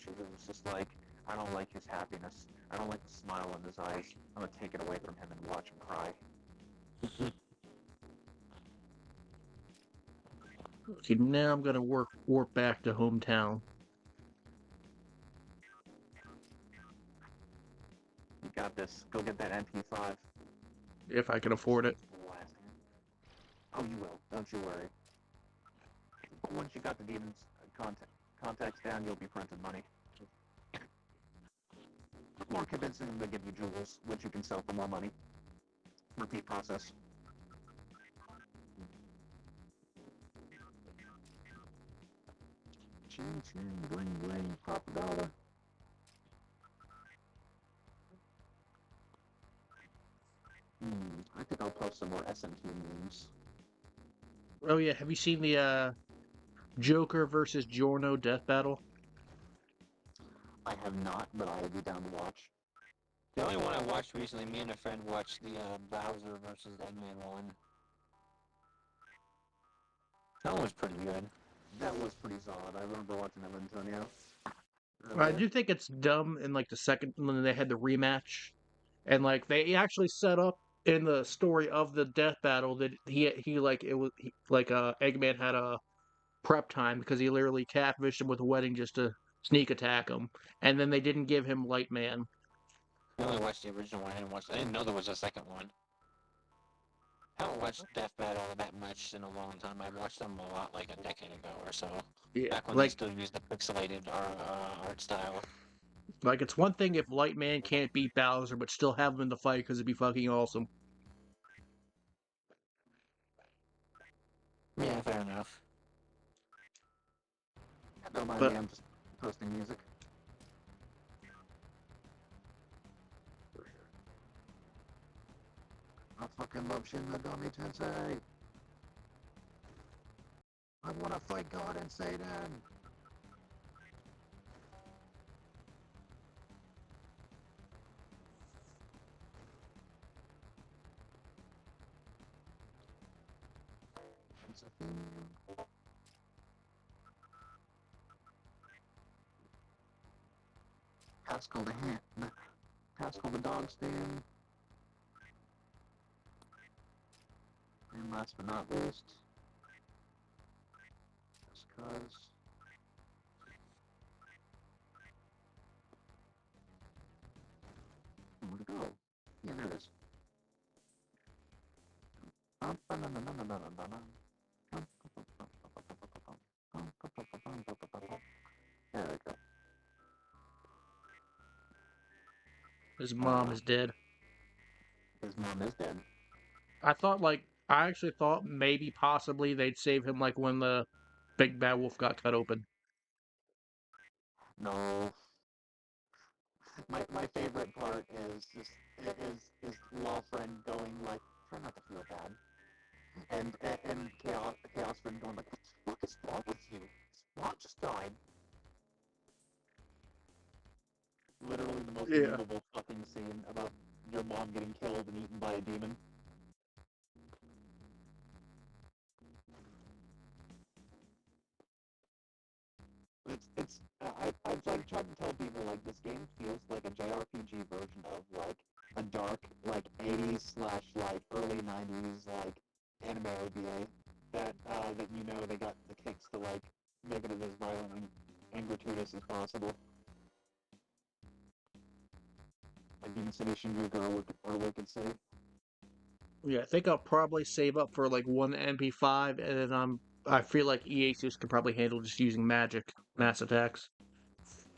It was just like, I don't like his happiness. I don't like the smile in his eyes. I'm gonna take it away from him and watch him cry. Okay, now I'm gonna warp back to hometown. You got this. Go get that MP5. If I can afford it. Oh, you will. Don't you worry. But once you got the demons contacts down, you'll be printing money. Or convincing them to give you jewels, which you can sell for more money. Repeat process. Ching ching, bling bling, pop a dollar. I think I'll post some more SMT memes. Oh yeah, have you seen the Joker versus Giorno death battle? I have not, but I would be down to watch. The only one I watched recently, me and a friend watched the Bowser versus Eggman one. That one was pretty good. That was pretty solid. I remember watching that with Antonio. I do think it's dumb in like the second when they had the rematch, and like they actually set up in the story of the death battle that he like it was like Eggman had a prep time because he literally catfished him with a wedding just to sneak attack him, and then they didn't give him Light Man. I only watched the original one. I didn't know there was a second one. I haven't watched Death Battle that much in a long time. I watched them a lot like a decade ago or so. Yeah, Back when like they still used the pixelated art style. like it's one thing if Light Man can't beat Bowser, but still have him in the fight because it'd be fucking awesome. Yeah, fair enough. Don't mind But me, I'm just posting music. fucking love Shin Megami Tensei. I wanna fight God and Satan. It's a thing. Pascal the hand. Pascal the dog stand. And last but not least, just cause. Where'd it go? Yeah, there it is. There we go. His mom is dead. His mom is dead. I actually thought maybe possibly they'd save him like when the big bad wolf got cut open. No. My favorite part is just is law friend going like, try not to feel bad. And chaos friend going like, what the fuck is wrong with you? Spawn just died. Literally the most Yeah. believable fucking scene about your mom getting killed and eaten by a demon. I've like tried to tell people like this game feels like a JRPG version of like a dark like 80s slash like early 90s like anime OVA that you know they got the kicks to like make it as violent and gratuitous as possible. Like Demon City Shinjuku or Wicked City. Yeah, I think I'll probably save up for like one MP5, and then I feel like EA could probably handle just using magic mass attacks.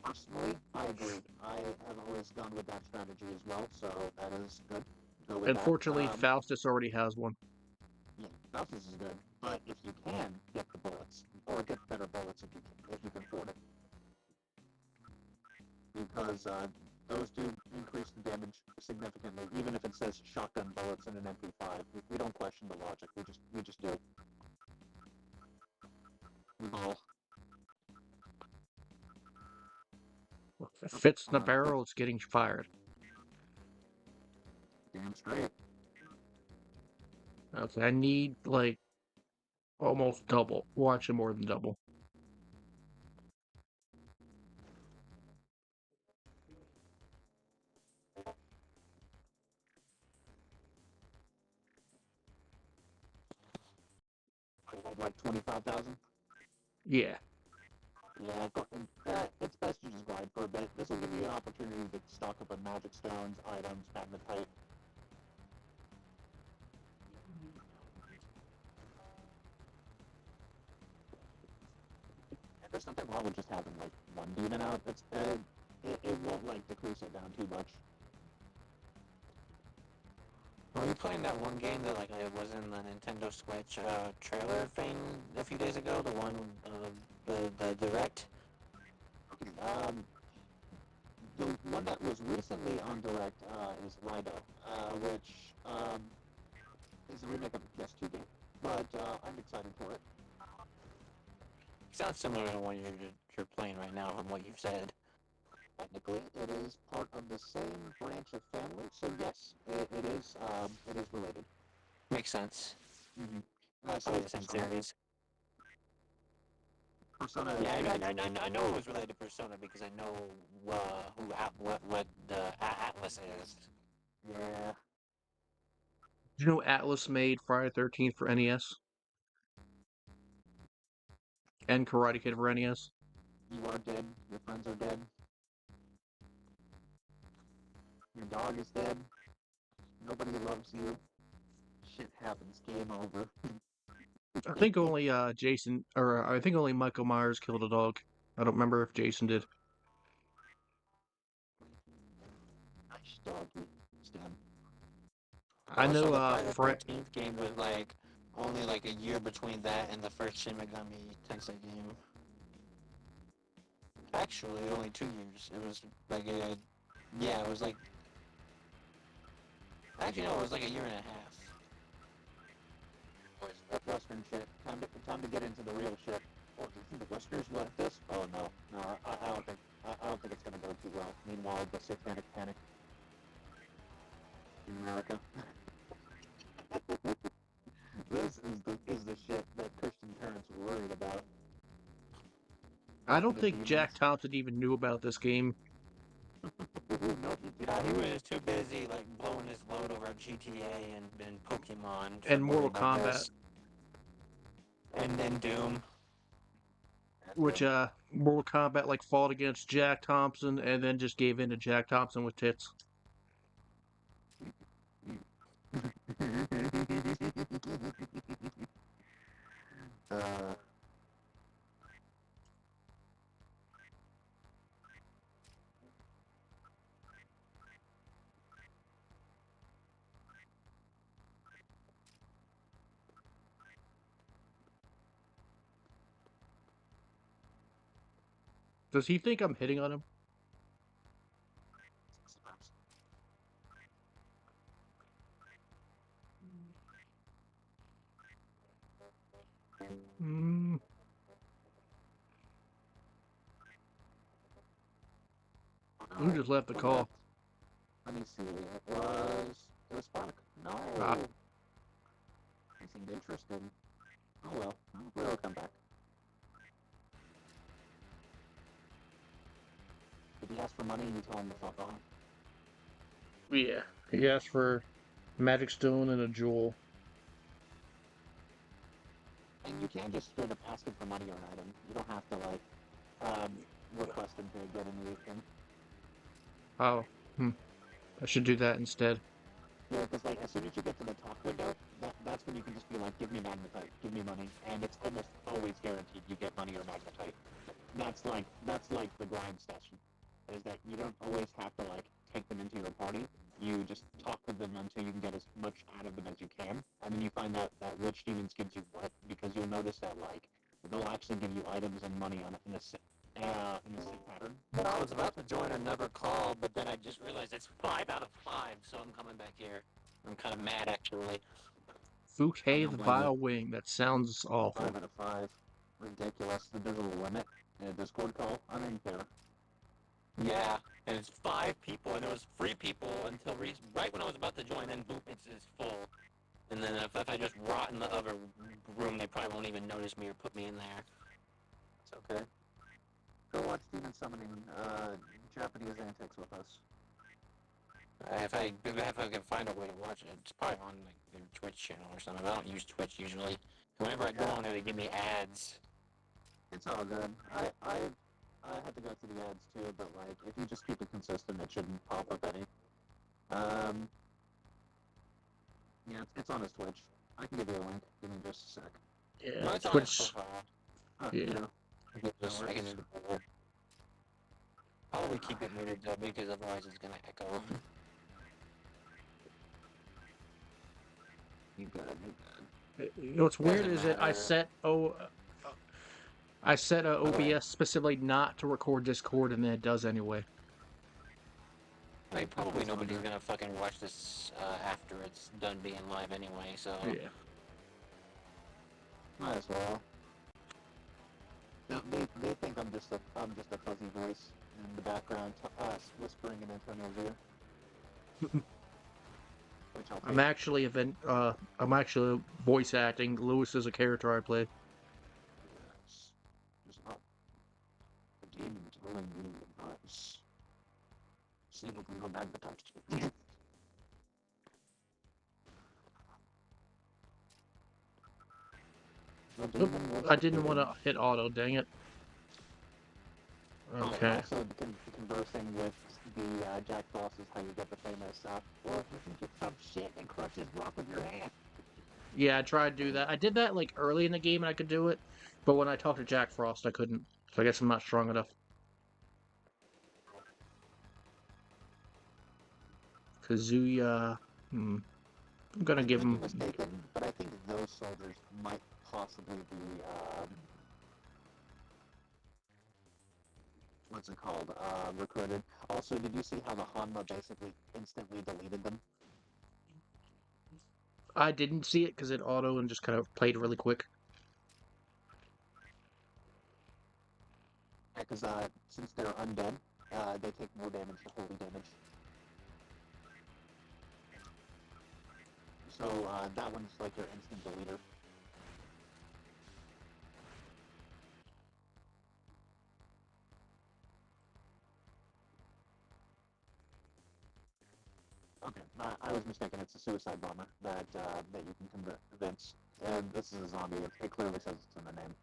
Personally, I agree. I have always gone with that strategy as well, so that is good. Go with that. Unfortunately, Faustus already has one. Yeah, Falcons is good, but if you can get the bullets, or get better bullets if you can afford it, because those do increase the damage significantly. Even if it says shotgun bullets in an MP5, we don't question the logic. We just do. Oh, If it fits in the barrel, it's getting fired. damn straight. Okay, I need like almost double. Well, actually more than double. Like 25,000. Yeah. Yeah, it's best you just grind for a bit. This will give you an opportunity to stock up on magic stones, items, magnetite. And there's nothing wrong with just having like one demon out. It won't like decrease it down too much. Were you playing that one game that like it was in the Nintendo Switch trailer thing a few days ago? The one, the Direct. Um, the one that was recently on Direct is Lido, which is a remake of the PS2 game. But I'm excited for it. Sounds similar to what you're playing right now from what you've said. Technically, it is part of the same branch of family, so yes, it is related. Makes sense. Mm-hmm. Probably the same series. Persona. Yeah, I know it was related to Persona because I know what the Atlas is. Yeah. Did you know Atlas made Friday the 13th for NES? And Karate Kid for NES? You are dead. Your friends are dead. Your dog is dead. Nobody loves you. Shit happens. Game over. I think only I think only Michael Myers killed a dog. I don't remember if Jason did. Nice doggy. Stab. I Also, know the Friday the Fred. 13th game was like only like a year between that and the first Shin Megami Tensei game. Actually, only 2 years. It was like it was like actually no, it was like a year and a half. Western shit. Time to get into the real shit. Oh, do you think the Westerners like this? Oh no, I don't think. I don't think it's gonna go too well. Meanwhile, the satanic panic in America. This is the shit that Christian parents were worried about. I don't The think Jack demons. Thompson even knew about this game. No, he did Yeah, he not. was too busy like blowing his load over GTA and Pokemon to And worry Mortal about Kombat, this. And then Doom. which Mortal Kombat like fought against Jack Thompson and then just gave in to Jack Thompson with tits. uh, Does he think I'm hitting on him? Mm, who just left the call? Let me see. It was Spark. No. Ah, He seemed interested. Oh well. We'll come back. If he asks for money, you tell him to fuck off. yeah. He asked for Magic Stone and a jewel. And you can't just straight up ask him for money or an item. You don't have to um, request him to get anything. Oh, I should do that instead. Yeah, because like as soon as you get to the talk window, that's when you can just be like, give me magnetite, give me money, and it's almost always guaranteed you get money or magnetite. That's like the grind session, is that you don't always have to like take them into your party. You just talk with them until you can get as much out of them as you can, and then you find out that which demons gives you what, because you'll notice that like they'll actually give you items and money on in a sync pattern. But I was about to join another call, but then I just realized it's 5 out of 5, so I'm coming back here. I'm kind of mad, actually. I Fouquet don't the blame you. Vile Wing. That sounds awful. 5 out of 5. Ridiculous. There's a limit in a Discord call. I don't care. Yeah, and it's 5 people, and it was 3 people until right when I was about to join, then boop, it's full. And then if I just rot in the other room, they probably won't even notice me or put me in there. It's okay. Go watch Demon Summoning Japanese Antics with us. If I can find a way to watch it, it's probably on like their Twitch channel or something. I don't use Twitch usually. Whenever I go on there, they give me ads. It's all good. I had to go through the ads too, but like if you just keep it consistent, it shouldn't pop up any. Yeah, it's on his Twitch. I can give you a link. Give me just a sec. Yeah, No, it's on his Twitch. profile. Yeah. You know, I can just probably keep it muted though, because otherwise it's gonna echo. you good. You know what's weird Doesn't is that matter. I set OBS specifically not to record Discord, and then it does anyway. I mean, probably nobody's gonna fucking watch this after it's done being live anyway, so. Yeah. Might as well. They think I'm just a fuzzy voice in the background, whispering in Antonio's ear. Which I'll take. I'm actually voice acting. Lewis is a character I play. Yes. Just not the demon telling you advice. Single can go back to touch. Oop, I didn't want to hit auto. Dang it. Okay. Also, conversing with the Jack Frost is how you get the famous, well, if you think you're tough shit and crush this rock with your hand. Yeah, I tried to do that. I did that like early in the game and I could do it, but when I talked to Jack Frost, I couldn't. So I guess I'm not strong enough. Kazuya. I'm gonna I give might be him. mistaken, but I think those soldiers might possibly be, what's it called, recruited. Also, did you see how the Hanma basically instantly deleted them? I didn't see it because it auto and just kind of played really quick. Yeah, because since they're undead, they take more damage to holy damage. So that one's like your instant deleter. Okay, I was mistaken. It's a suicide bomber that you can convince. And this is a zombie. It clearly says it's in the name.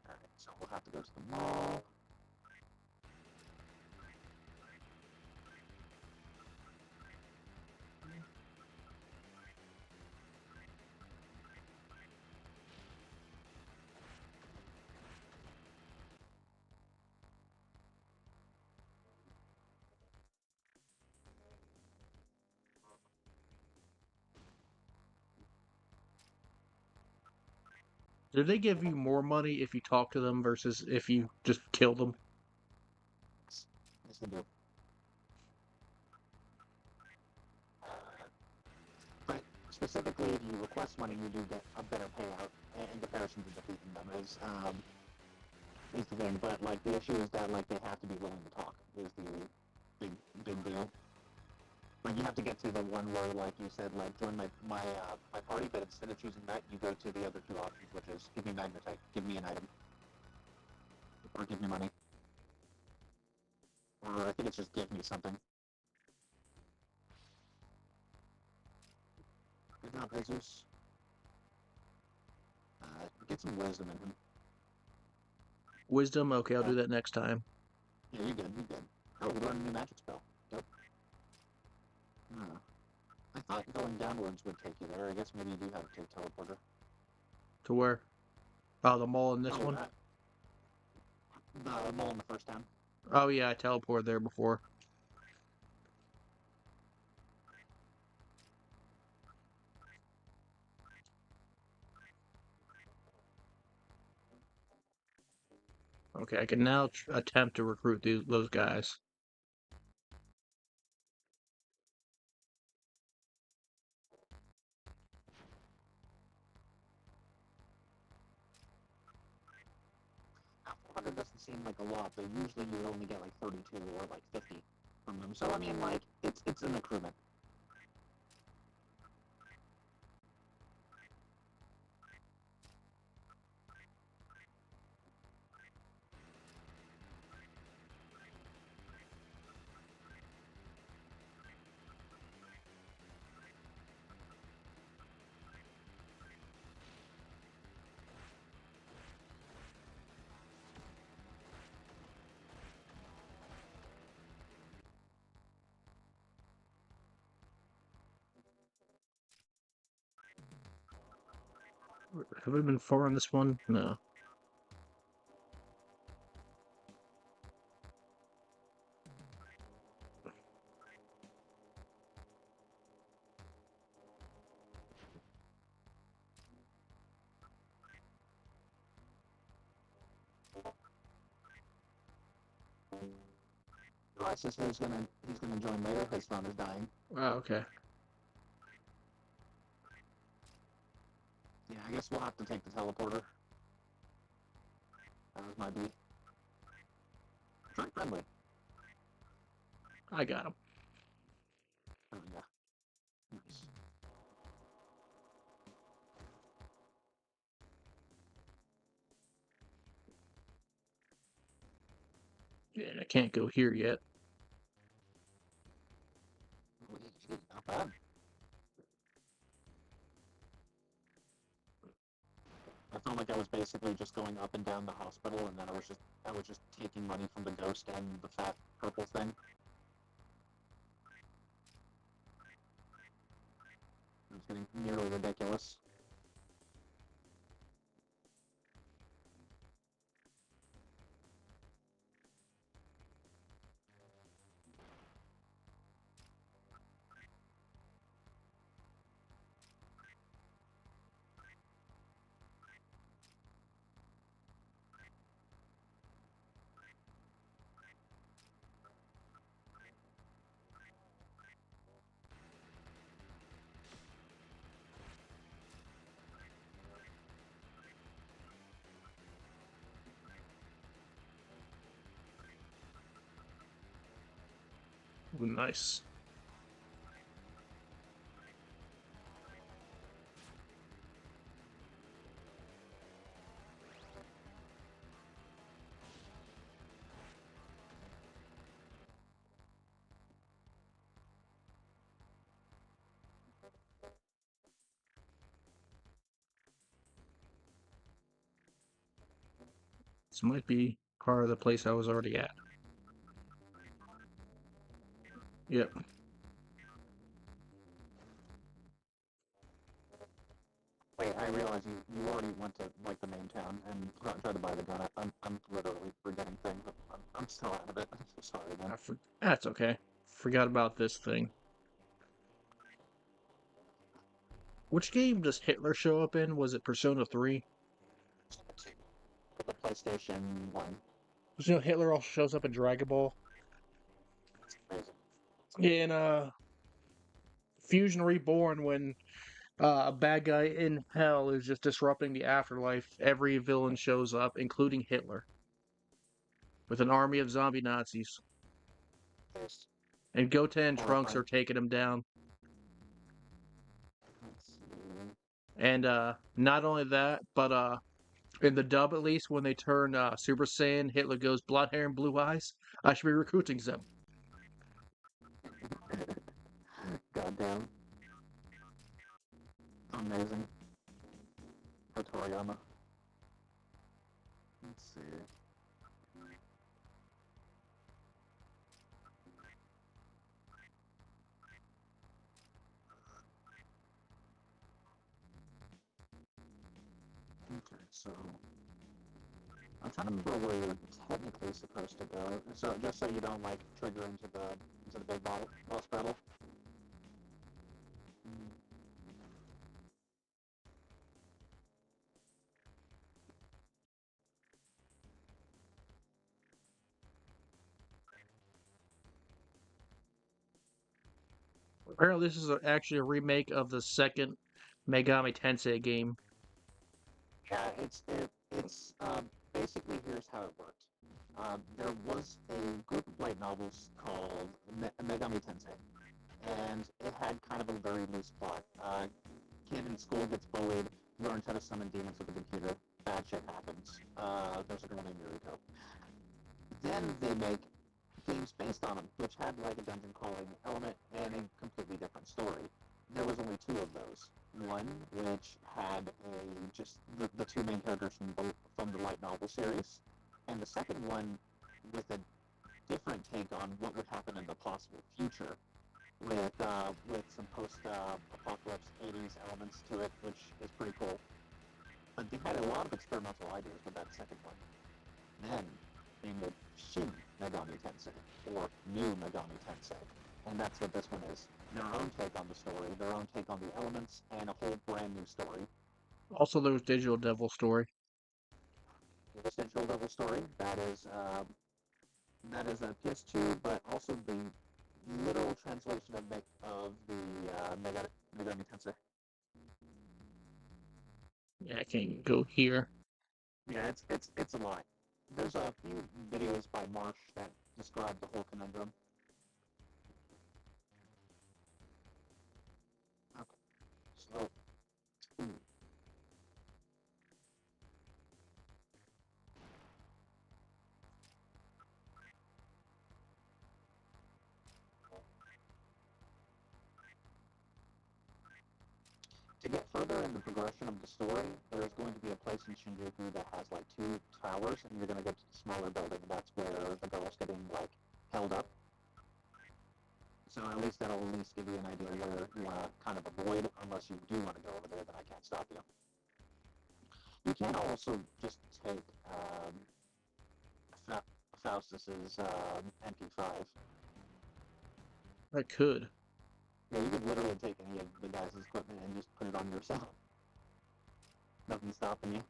Alright, so we'll have to go to the mall. Do they give you more money if you talk to them versus if you just kill them? Yes, they do. But specifically, if you request money, you do get a better payout in comparison to defeating them. Is the thing. But like the issue is that like they have to be willing to talk. Is the big deal. Like you have to get to the one where, like you said, like join my party, but instead of choosing that, you go to the other two options, which is give me magnetite, give me an item, or give me money, or I think it's just give me something. Good job, Jesus. Get some wisdom in him. Wisdom? Okay, I'll do that next time. Yeah, you good, you good. Oh, we learned a new magic spell. Yep. I thought going downwards would take you there. I guess maybe you do have to take teleporter. To where? Oh, the mall in this Oh, one? the mall in the first town. Oh yeah, I teleported there before. Okay, I can now attempt to recruit those guys. Now, 400 doesn't seem like a lot, but usually you would only get like 32 or like 50 from them. So I mean, like it's an accruement. Have we been far on this one? No. My sister is he's gonna join later. His phone is dying. Oh, okay. Yeah, I guess we'll have to take the teleporter. That was my beat. Try friendly. I got him. Oh yeah. Nice. Yeah, I can't go here yet. Not bad. I felt like I was basically just going up and down the hospital, and then I was just taking money from the ghost and the fat purple thing. It was getting nearly ridiculous. Nice. This might be part of the place I was already at. Yep. Wait, I realize you already went to like the main town and tried to buy the gun. I'm literally forgetting things. I'm still out of it. I'm so sorry, man. That's okay. Forgot about this thing. Which game does Hitler show up in? Was it Persona 3? The PlayStation 1. Because you know Hitler also shows up in Dragon Ball. It's amazing. Yeah, in Fusion Reborn, when a bad guy in hell is just disrupting the afterlife, every villain shows up, including Hitler, with an army of zombie Nazis. It's And Goten and Trunks horrifying. are taking him down. Let's see. And not only that, but in the dub at least, when they turn Super Saiyan, Hitler goes blonde hair and blue eyes. I should be recruiting them. Goddamn. Amazing. For Toriyama. Let's see. Okay, so I'm trying to remember where you're technically supposed to go. So just so you don't like trigger into the big boss battle. Apparently, this is actually a remake of the second Megami Tensei game. Yeah, it's basically here's how it worked. There was a group of light novels called Megami Tensei, and it had kind of a very loose plot. Kid in school gets bullied, learns how to summon demons with a computer. Bad shit happens. There's a girl named Yuriko. Then they make games based on them, which had like a dungeon crawling element and a completely different story. There was only two of those. One which had just the two main characters from the light novel series, and the second one with a different take on what would happen in the possible future, with some post-apocalypse 80s elements to it, which is pretty cool. But they had a lot of experimental ideas with that second one. Then they made Shin Megami Tensei, or New Megami Tensei, and that's what this one is. Their own take on the story, their own take on the elements, and a whole brand new story. Also, there was Digital Devil Story. The Digital Devil story, that is a PS2, but also the literal translation of the Megami Tensei. Yeah, I can't go here. Yeah, it's a lot. There's a few videos by Marsh that describe the whole conundrum. Okay, so to get further in the progression of the story, there's going to be a place in Shinjuku that has like two towers, and you're going to get to the smaller building. That's where the girl's getting like held up. So at least that'll at least give you an idea where you want to kind of avoid, unless you do want to go over there, then I can't stop you. You can also just take Faustus's MP5. I could. Yeah, you could literally take any of the guys' equipment and just put it on yourself. Nothing's stopping you.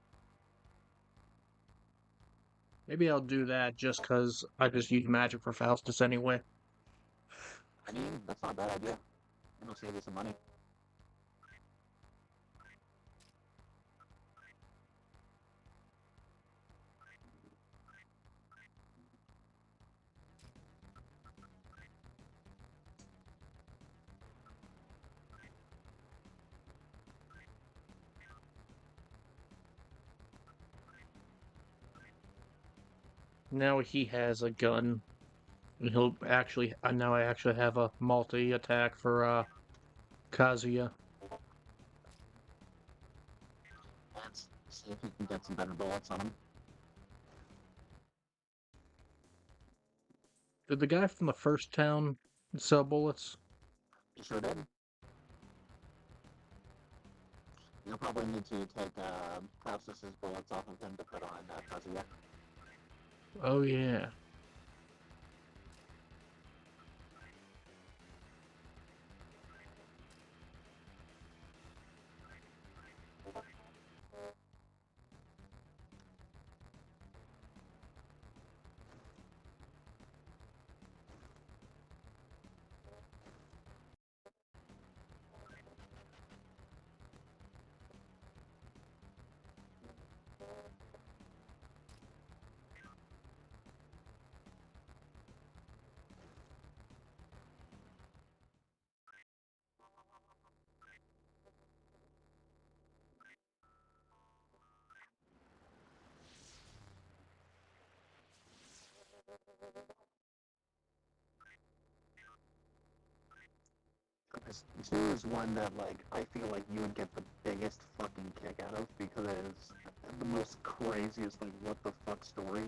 Maybe I'll do that just because I just use magic for Faustus anyway. I mean, that's not a bad idea. It'll save you some money. Now he has a gun. And he'll actually. Now I actually have a multi attack for Kazuya. Let's see if he can get some better bullets on him. Did the guy from the first town sell bullets? He sure did. You'll probably need to take Klaus's bullets off of him to put on Kazuya. Oh yeah. Because 2 is one that, like, I feel like you would get the biggest fucking kick out of because it is the most craziest, like, what the fuck story.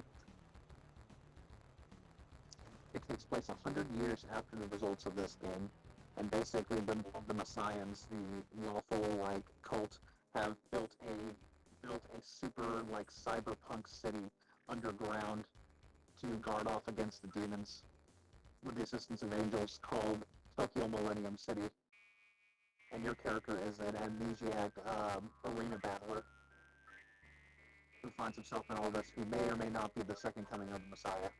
It takes place 100 years after the results of this game, and basically the Messiahs, the lawful, like, cult, have built a super, like, cyberpunk city underground to guard off against the demons with the assistance of angels called Tokyo Millennium City. And your character is an amnesiac arena battler who finds himself in all this, who may or may not be the second coming of the Messiah.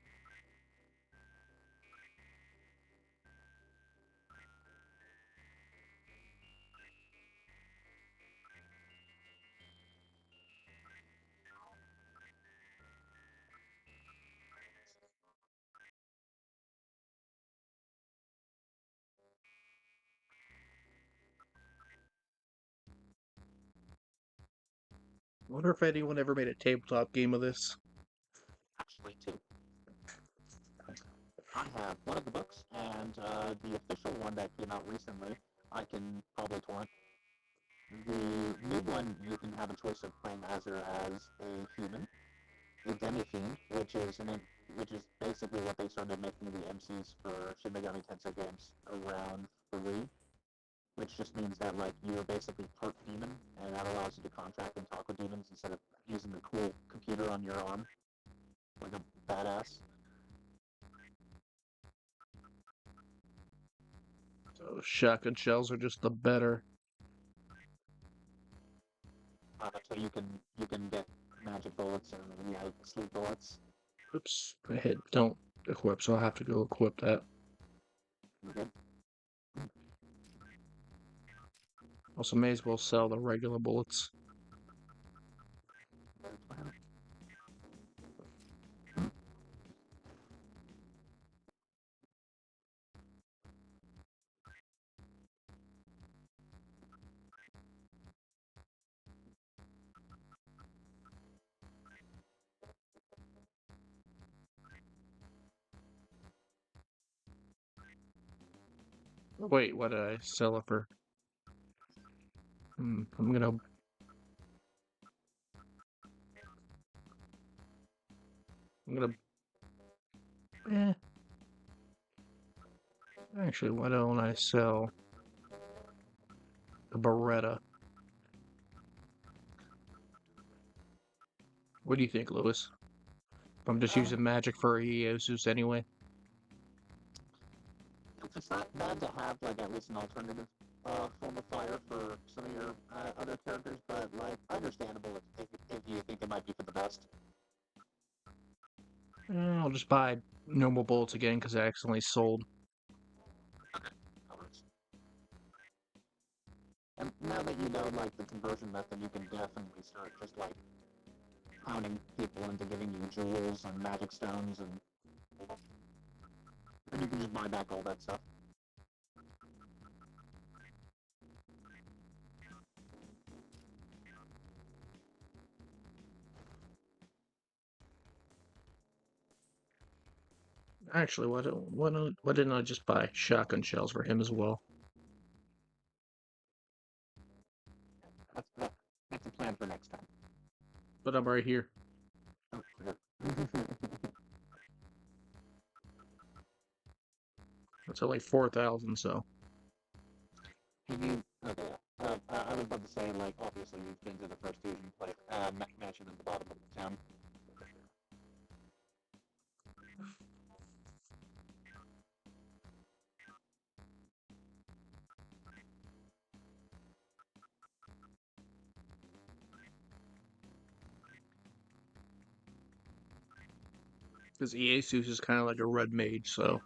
Wonder if anyone ever made a tabletop game of this. Actually, 2. I have one of the books, and the official one that came out recently, I can probably torrent. The new one, you can have a choice of playing as her as a human, a demi-fiend, which is basically what they started making the MCs for Shin Megami Tensei games around 3, which just means that, like, you're basically part demon, and that allows you to contract and talk with demons instead of using the cool computer on your arm, like a badass. So shotgun shells are just the better. So you can get magic bullets and sleep bullets. Oops, I hit don't equip, so I'll have to go equip that. Okay. Also, may as well sell the regular bullets. Wait, what did I sell it for? I'm gonna. I'm gonna. Eh. Actually, why don't I sell the Beretta? What do you think, Lewis? I'm just using magic for Eosus anyway. It's not bad to have, like, at least an alternative form of fire for some of your other characters, but, like, understandable if you think it might be for the best. I'll just buy normal bullets again because I accidentally sold. And now that you know, like, the conversion method, you can definitely start just, like, pounding people into giving you jewels and magic stones, and you can just buy back all that stuff. Actually, why didn't I just buy shotgun shells for him as well? That's a plan for next time. But I'm right here. Oh, clear. It's only 4,000, so. Okay. I was about to say, like, obviously you've been to the first fusion play, mansion at the bottom of the town. Because Iesus is kind of like a red mage, so.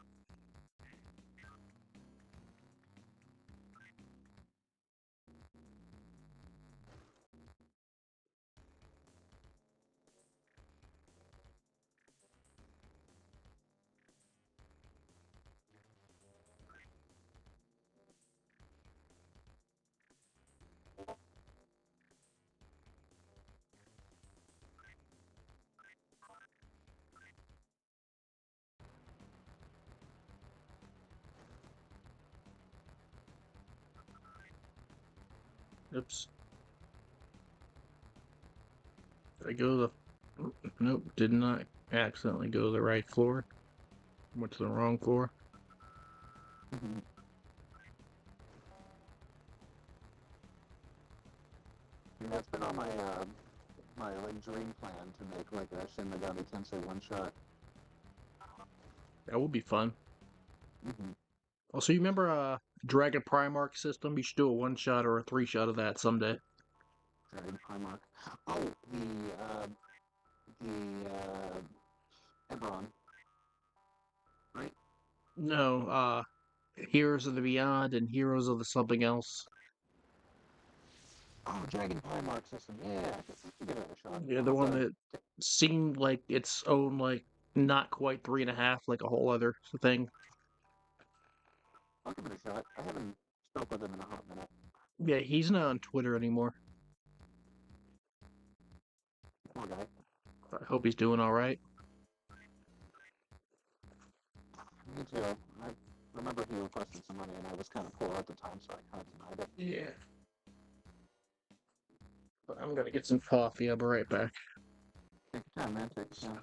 Oops. Did I go to the. Nope, did not accidentally go to the right floor. Went to the wrong floor. And that's been on my like dream plan to make like a Shin Megami Tensei one shot. That would be fun. Mm-hmm. Also, you remember Dragon Primarch system? You should do a one shot or a three shot of that someday. Dragon Primarch. Oh, Eberron, right? No, Heroes of the Beyond and Heroes of the something else. Oh, Dragon Primarch system. Yeah, I can give it a shot. Yeah, I'll the have one to. that seemed like its own, like, not quite 3.5, like a whole other thing. I'll give it a shot. I haven't spoke with him in a hot minute. Yeah, he's not on Twitter anymore. Poor guy. I hope he's doing all right. Me too. I remember he requested some money, and I was kind of poor at the time, so I kind of denied it. Yeah. But I'm gonna get some coffee. I'll be right back. Take your time, man. Take your time.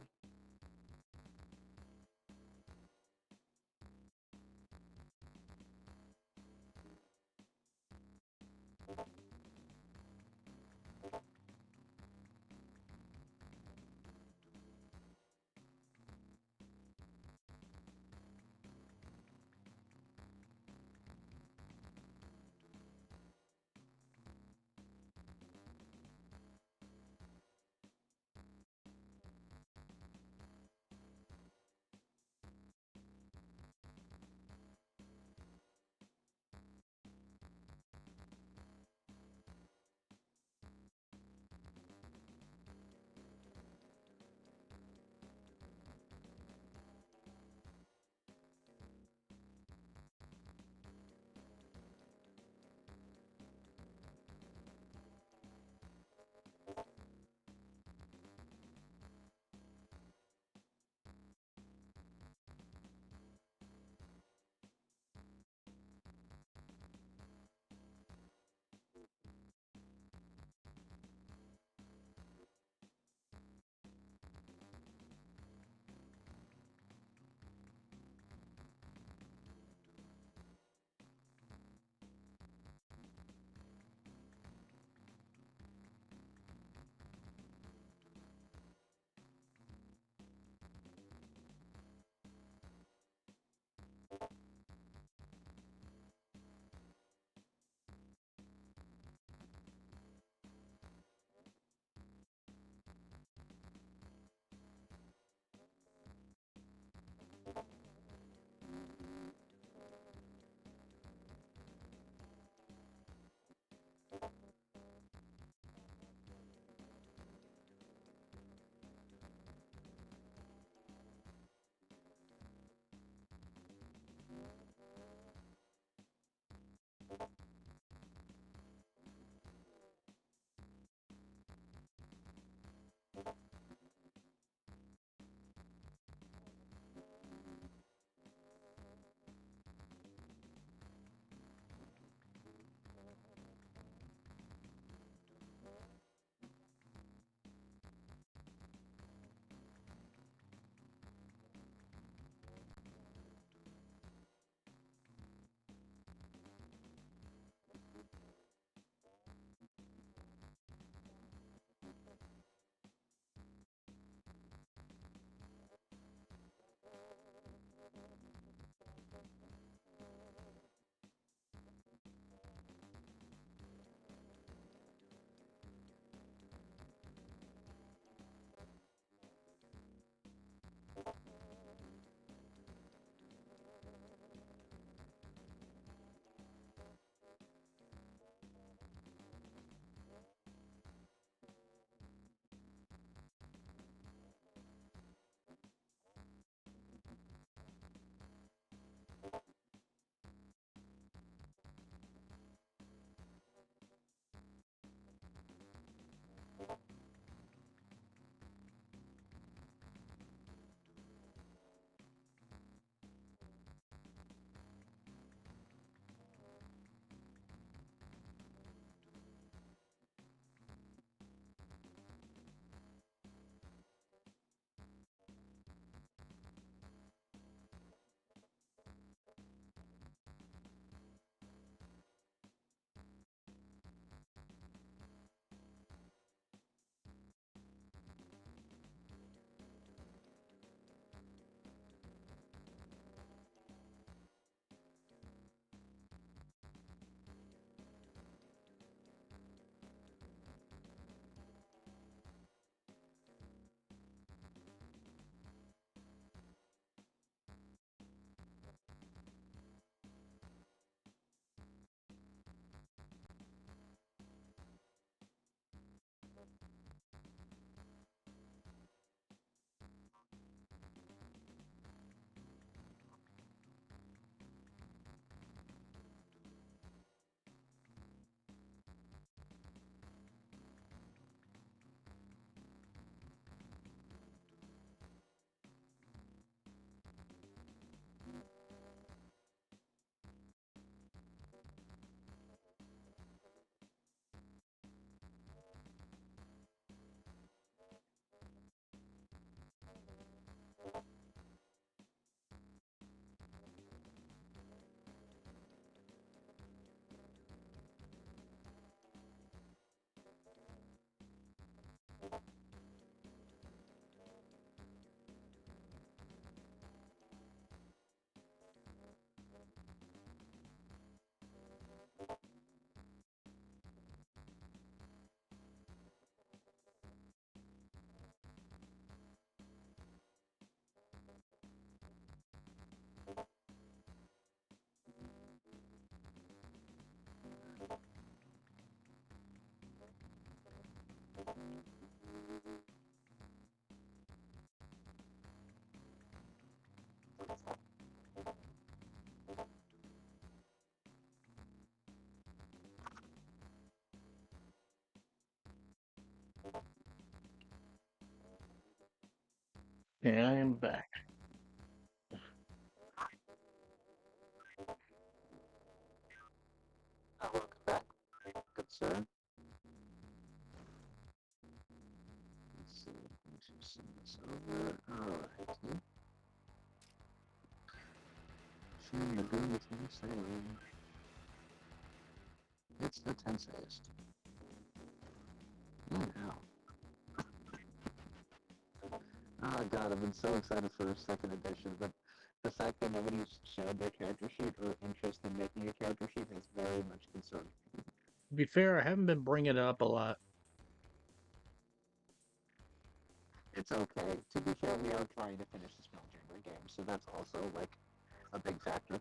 Yeah, I am back. Welcome back. Good sir. Let's see. Let me send this over. Alright. Shin Megami Tensei. It's the Tenseiest. Now. Oh god, I've been so excited for a second edition, but the fact that nobody's showed their character sheet or interest in making a character sheet is very much concerning. To be fair, I haven't been bringing it up a lot. It's okay. To be fair, we are trying to finish the Spelljammer game, so that's also, like, a big factor.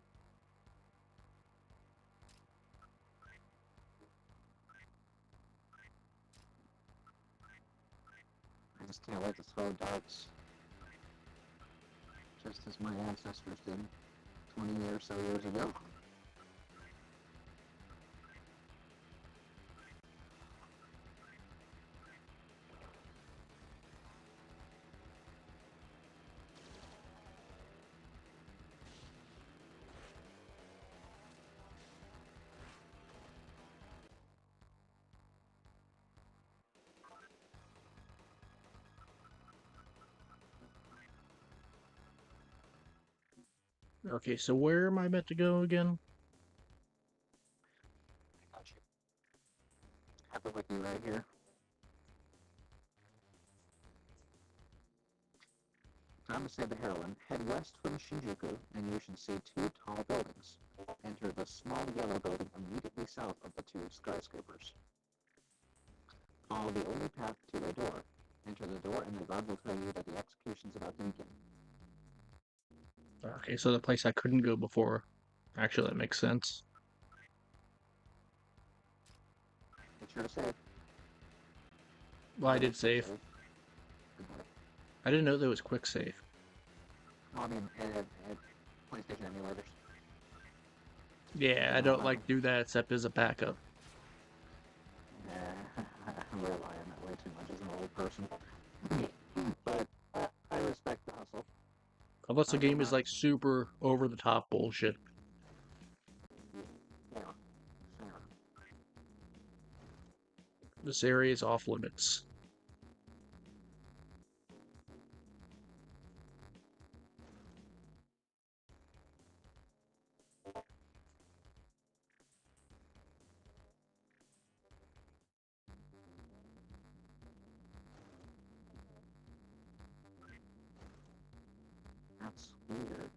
I just can't wait to throw darts. Just as my ancestors did 20 or so years ago. Okay, so where am I meant to go again? I got you. Have the wiki right here. Time to save the heroine. Head west from Shinjuku, and you should see two tall buildings. Enter the small yellow building immediately south of the two skyscrapers. Follow the only path to a door. Enter the door, and the guard will tell you that the execution's about to begin. Okay, so the place I couldn't go before. Actually, that makes sense. Make sure to save. Well, I did save. Good boy. I didn't know there was quick save. Well, I mean, PlayStation emulators. Yeah, I don't like do that except as a backup. I rely on that way too much as an old person. But I respect the hustle. Unless the game is like super over the top bullshit. Yeah, fair. This area is off limits. That's weird.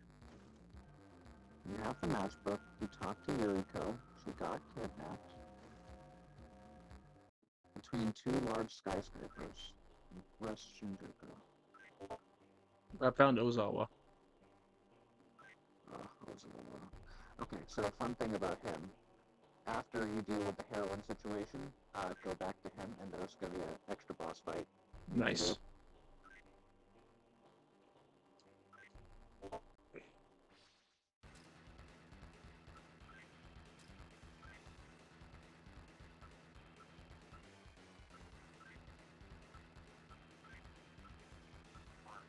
You have the matchbook, you talked to Yuriko, she got kidnapped. Between two large skyscrapers, West Shinjuku. I found Ozawa. Okay, so the fun thing about him, after you deal with the heroin situation, go back to him and there's going to be an extra boss fight. Nice.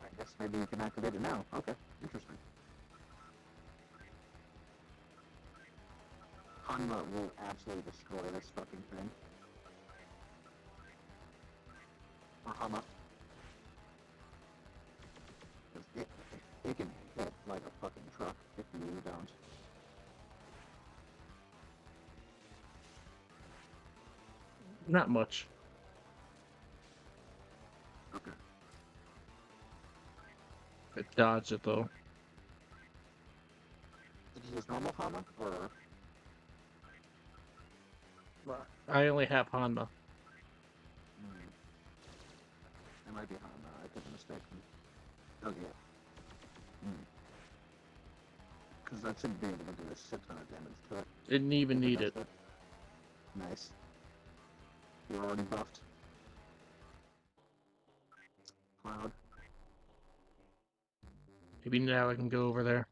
I guess maybe you can activate it now. Okay, interesting. Hanma will absolutely destroy this fucking thing. Or Hanma. It can hit like a fucking truck if you don't. Not much. Okay. It dodged it though. Did you use normal Hanma or? I only have Hanma. It might be Hanma. I could be mistaken. Oh yeah. Because that should be able to do a shit ton of damage to it. Didn't even need it. Nice. You're already buffed. Cloud. Maybe now I can go over there.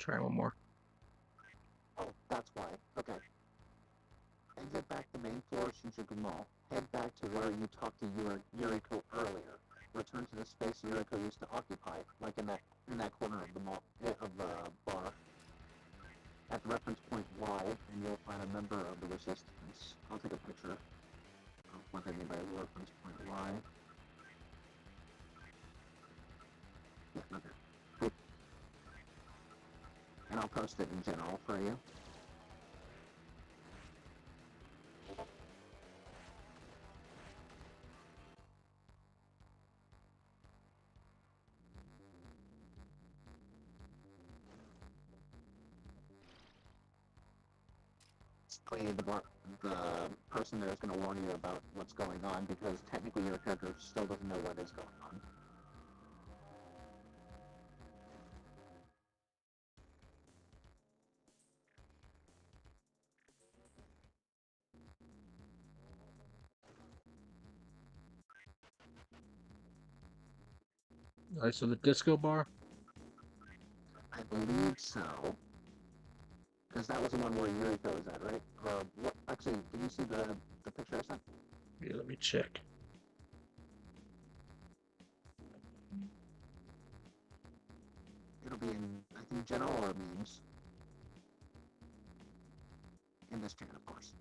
try one more. Oh, that's why. Okay. Exit back the main floor of Shinjuku Mall. Head back to where you talked to Yuriko earlier. Return to the space Yuriko used to occupy, like in that corner of the mall of the bar. At the reference point Y, and you'll find a member of the resistance. I'll take a picture of what they mean by reference point Y. Yeah, okay. Cool. And I'll post it in general for you. The person there is going to warn you about what's going on because technically your character still doesn't know what is going on. Alright, so the disco bar? I believe so. Because that was the one where Yuriko was at, right? What, actually, did you see the picture I sent? Yeah, let me check. It'll be in, I think, general or memes. In this chat, of course.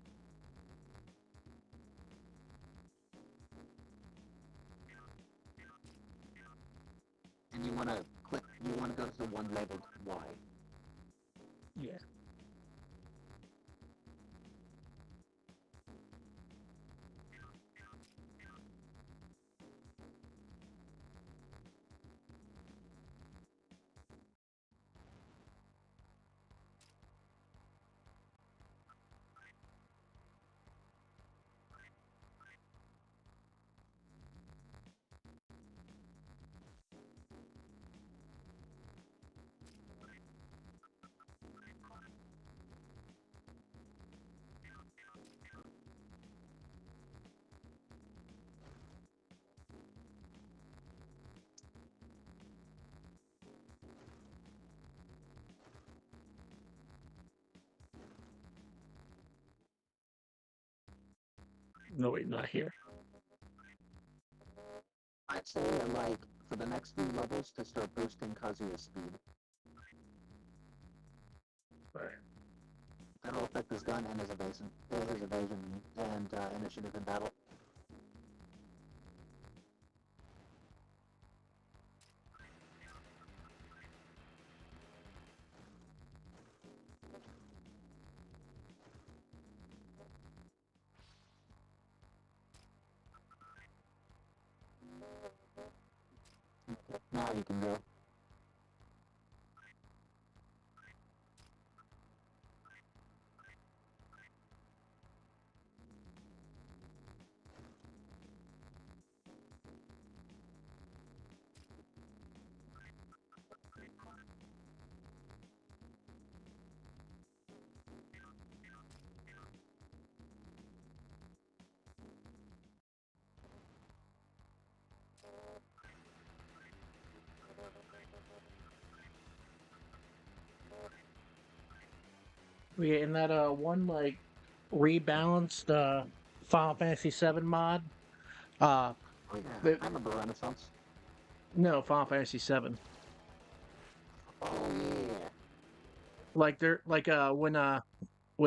And you want to go to the one labeled Y. Yeah. No, wait, not here. I'd say, like, for the next few levels to start boosting Kazuya's speed. Alright. That'll affect his gun and his evasion and initiative in battle. Now you can go. Yeah, in that one like rebalanced Final Fantasy VII mod. Uh, Oh yeah, the, I remember Renaissance. no, Final Fantasy VII. Oh yeah. Like they're like when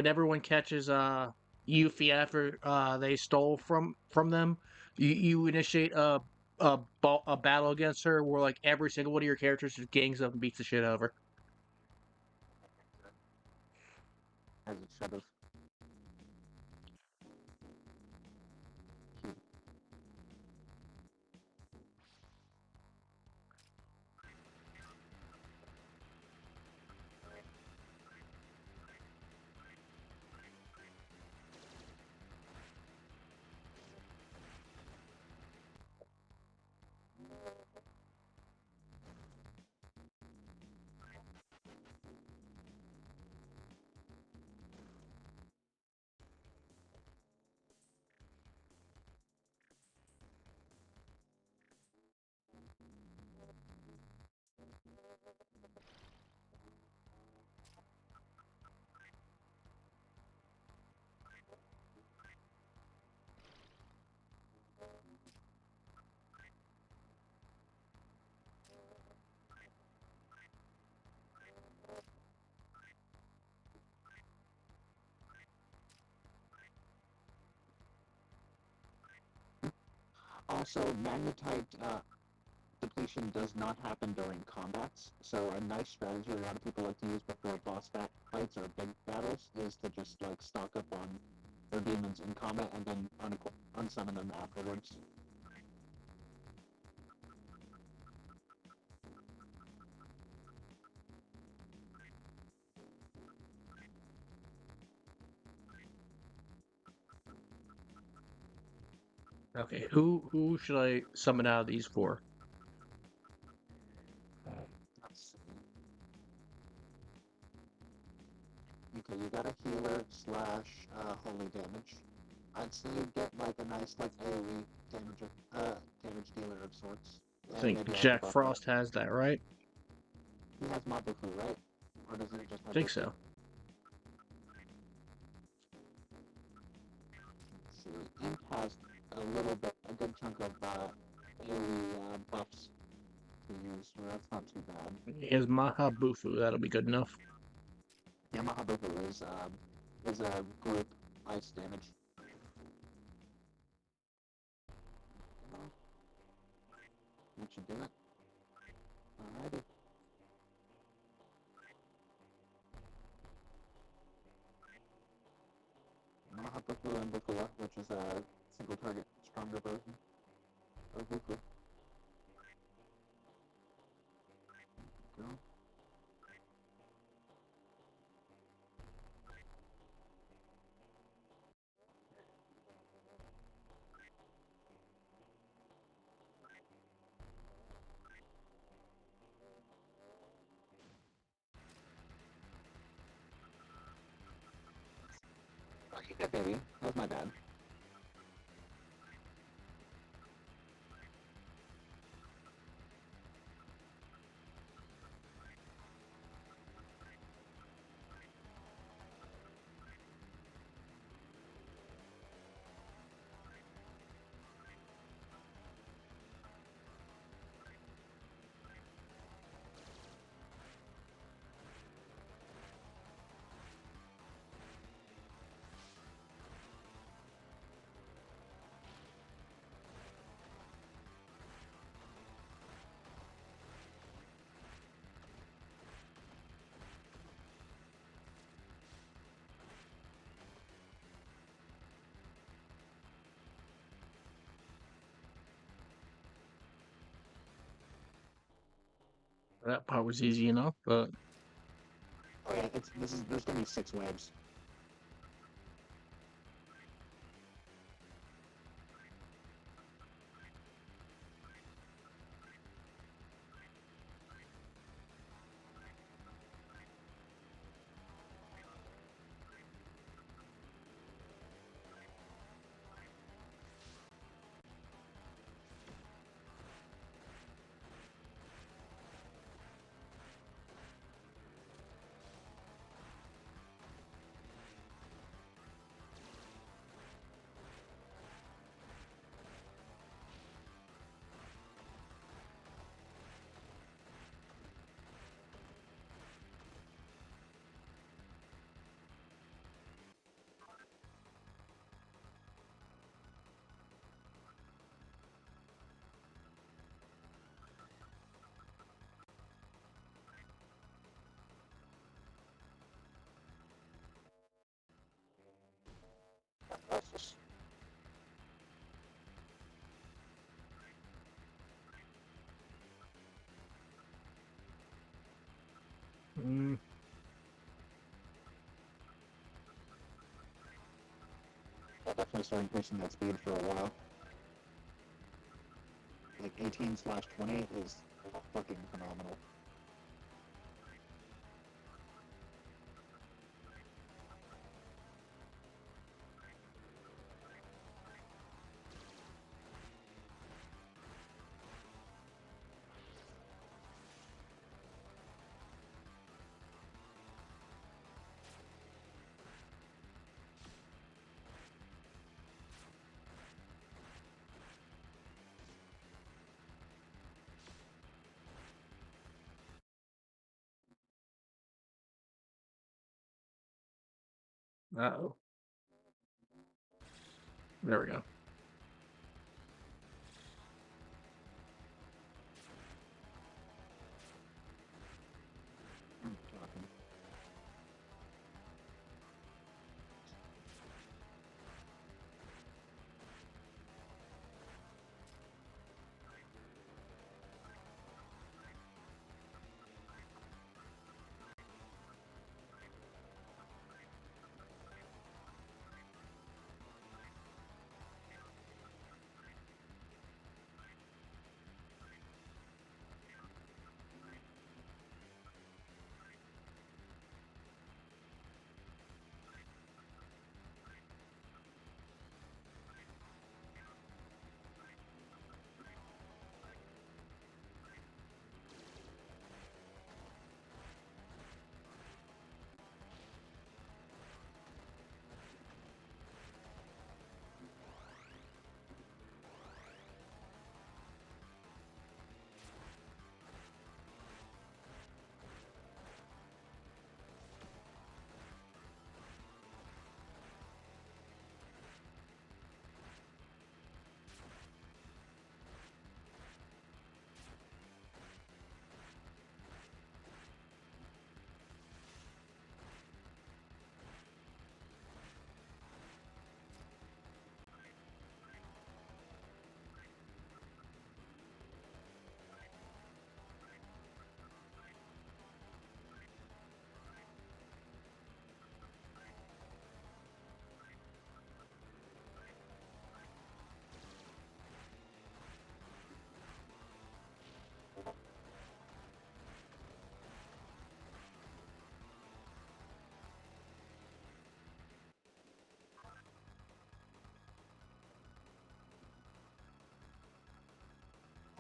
everyone catches Yuffie after they stole from them, you initiate a battle against her where like every single one of your characters just gangs up and beats the shit over. As it should have. Also, magnetite depletion does not happen during combats, so a nice strategy a lot of people like to use before boss fights or big battles is to just like stock up on their demons in combat and then unsummon them afterwards. Okay, who should I summon out of these four? Let's see. Okay, you got a healer slash holy damage. I'd say you get like a nice like AoE damage dealer of sorts. I And think maybe also Jack buff it. Frost has that, right? He has Mabufu, right? Or does he just I have think Bufu? so. Let's see. Imp has a good chunk of AoE buffs to use, so that's not too bad. He has Mahabufu, that'll be good enough. Yeah, Mabufu is a group ice damage. That should do it. Alrighty. Mahabufu and Bufula, which is a single target stronger version of Bufu. Go. Oh, you good, baby. That was my bad. That part was easy enough, but Oh yeah, there's gonna be 6 waves. That's just mm, definitely start increasing that speed for a while. Like 18/20 is fucking phenomenal. uh-oh. There we go.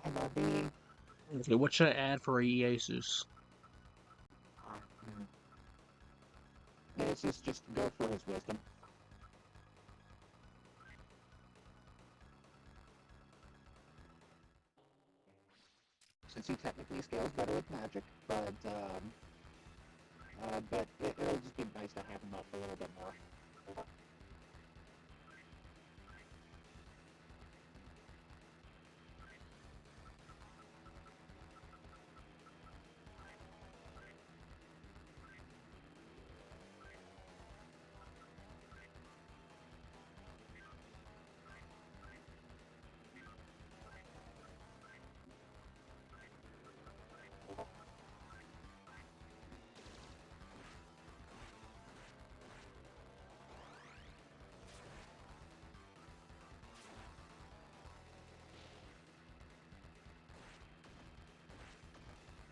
MLB. Okay, what should I add for Iesus? Just go for his wisdom. Since he technically scales better with magic, but it'll just be nice to have him up a little bit more.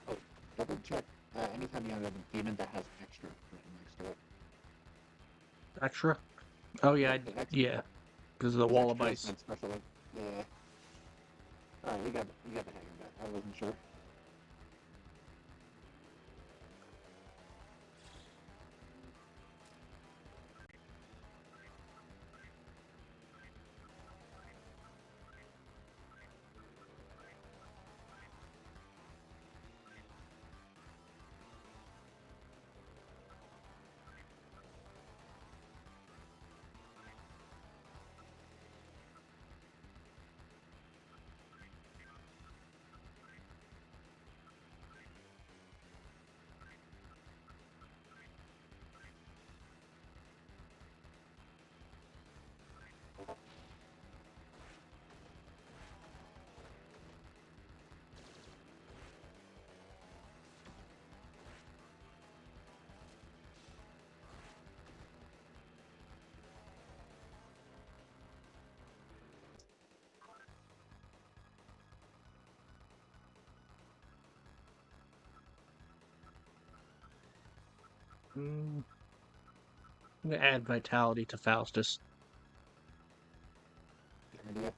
Oh, double check. Anytime you have a demon that has extra written next to it. Extra? Oh yeah, yeah, because of the wall of Extra ice. is special. Yeah. Alright, you got the hang of that. I wasn't sure. I'm gonna add vitality to Faustus. Good idea.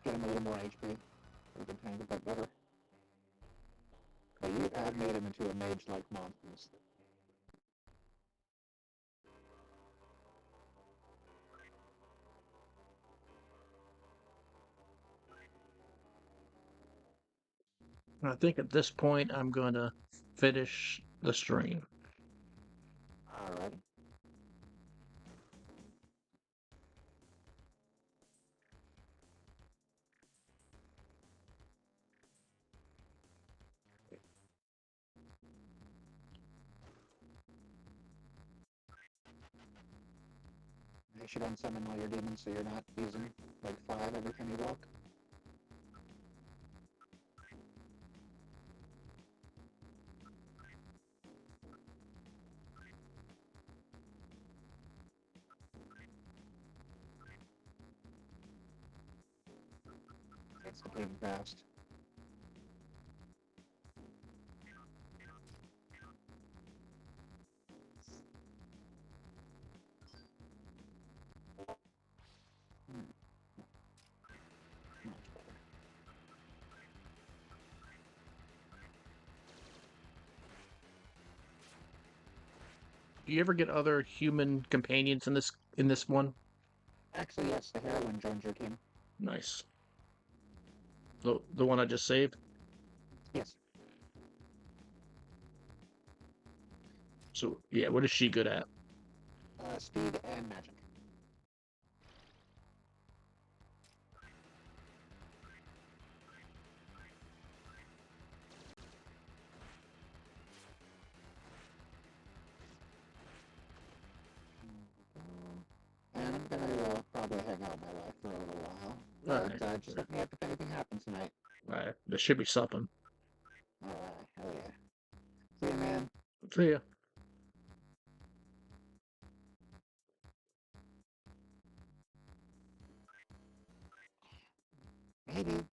Get him a little more HP. Would have been handled that better. But you have made him into a mage-like monster. I think at this point I'm gonna finish the stream. Alright. You should unsummon all your demons so you're not using like 5 every time you walk. It's completely fast. Much better. Do you ever get other human companions in this one? Actually, yes, the heroine joins your team. Nice. The one I just saved? Yes. So yeah, what is she good at? Speed and magic. And I'm gonna probably hang out with my wife for a little while. But Alright. just let me know if anything happens tonight. Alright. There should be something. Alright, hell yeah. See you, man. See ya. Maybe.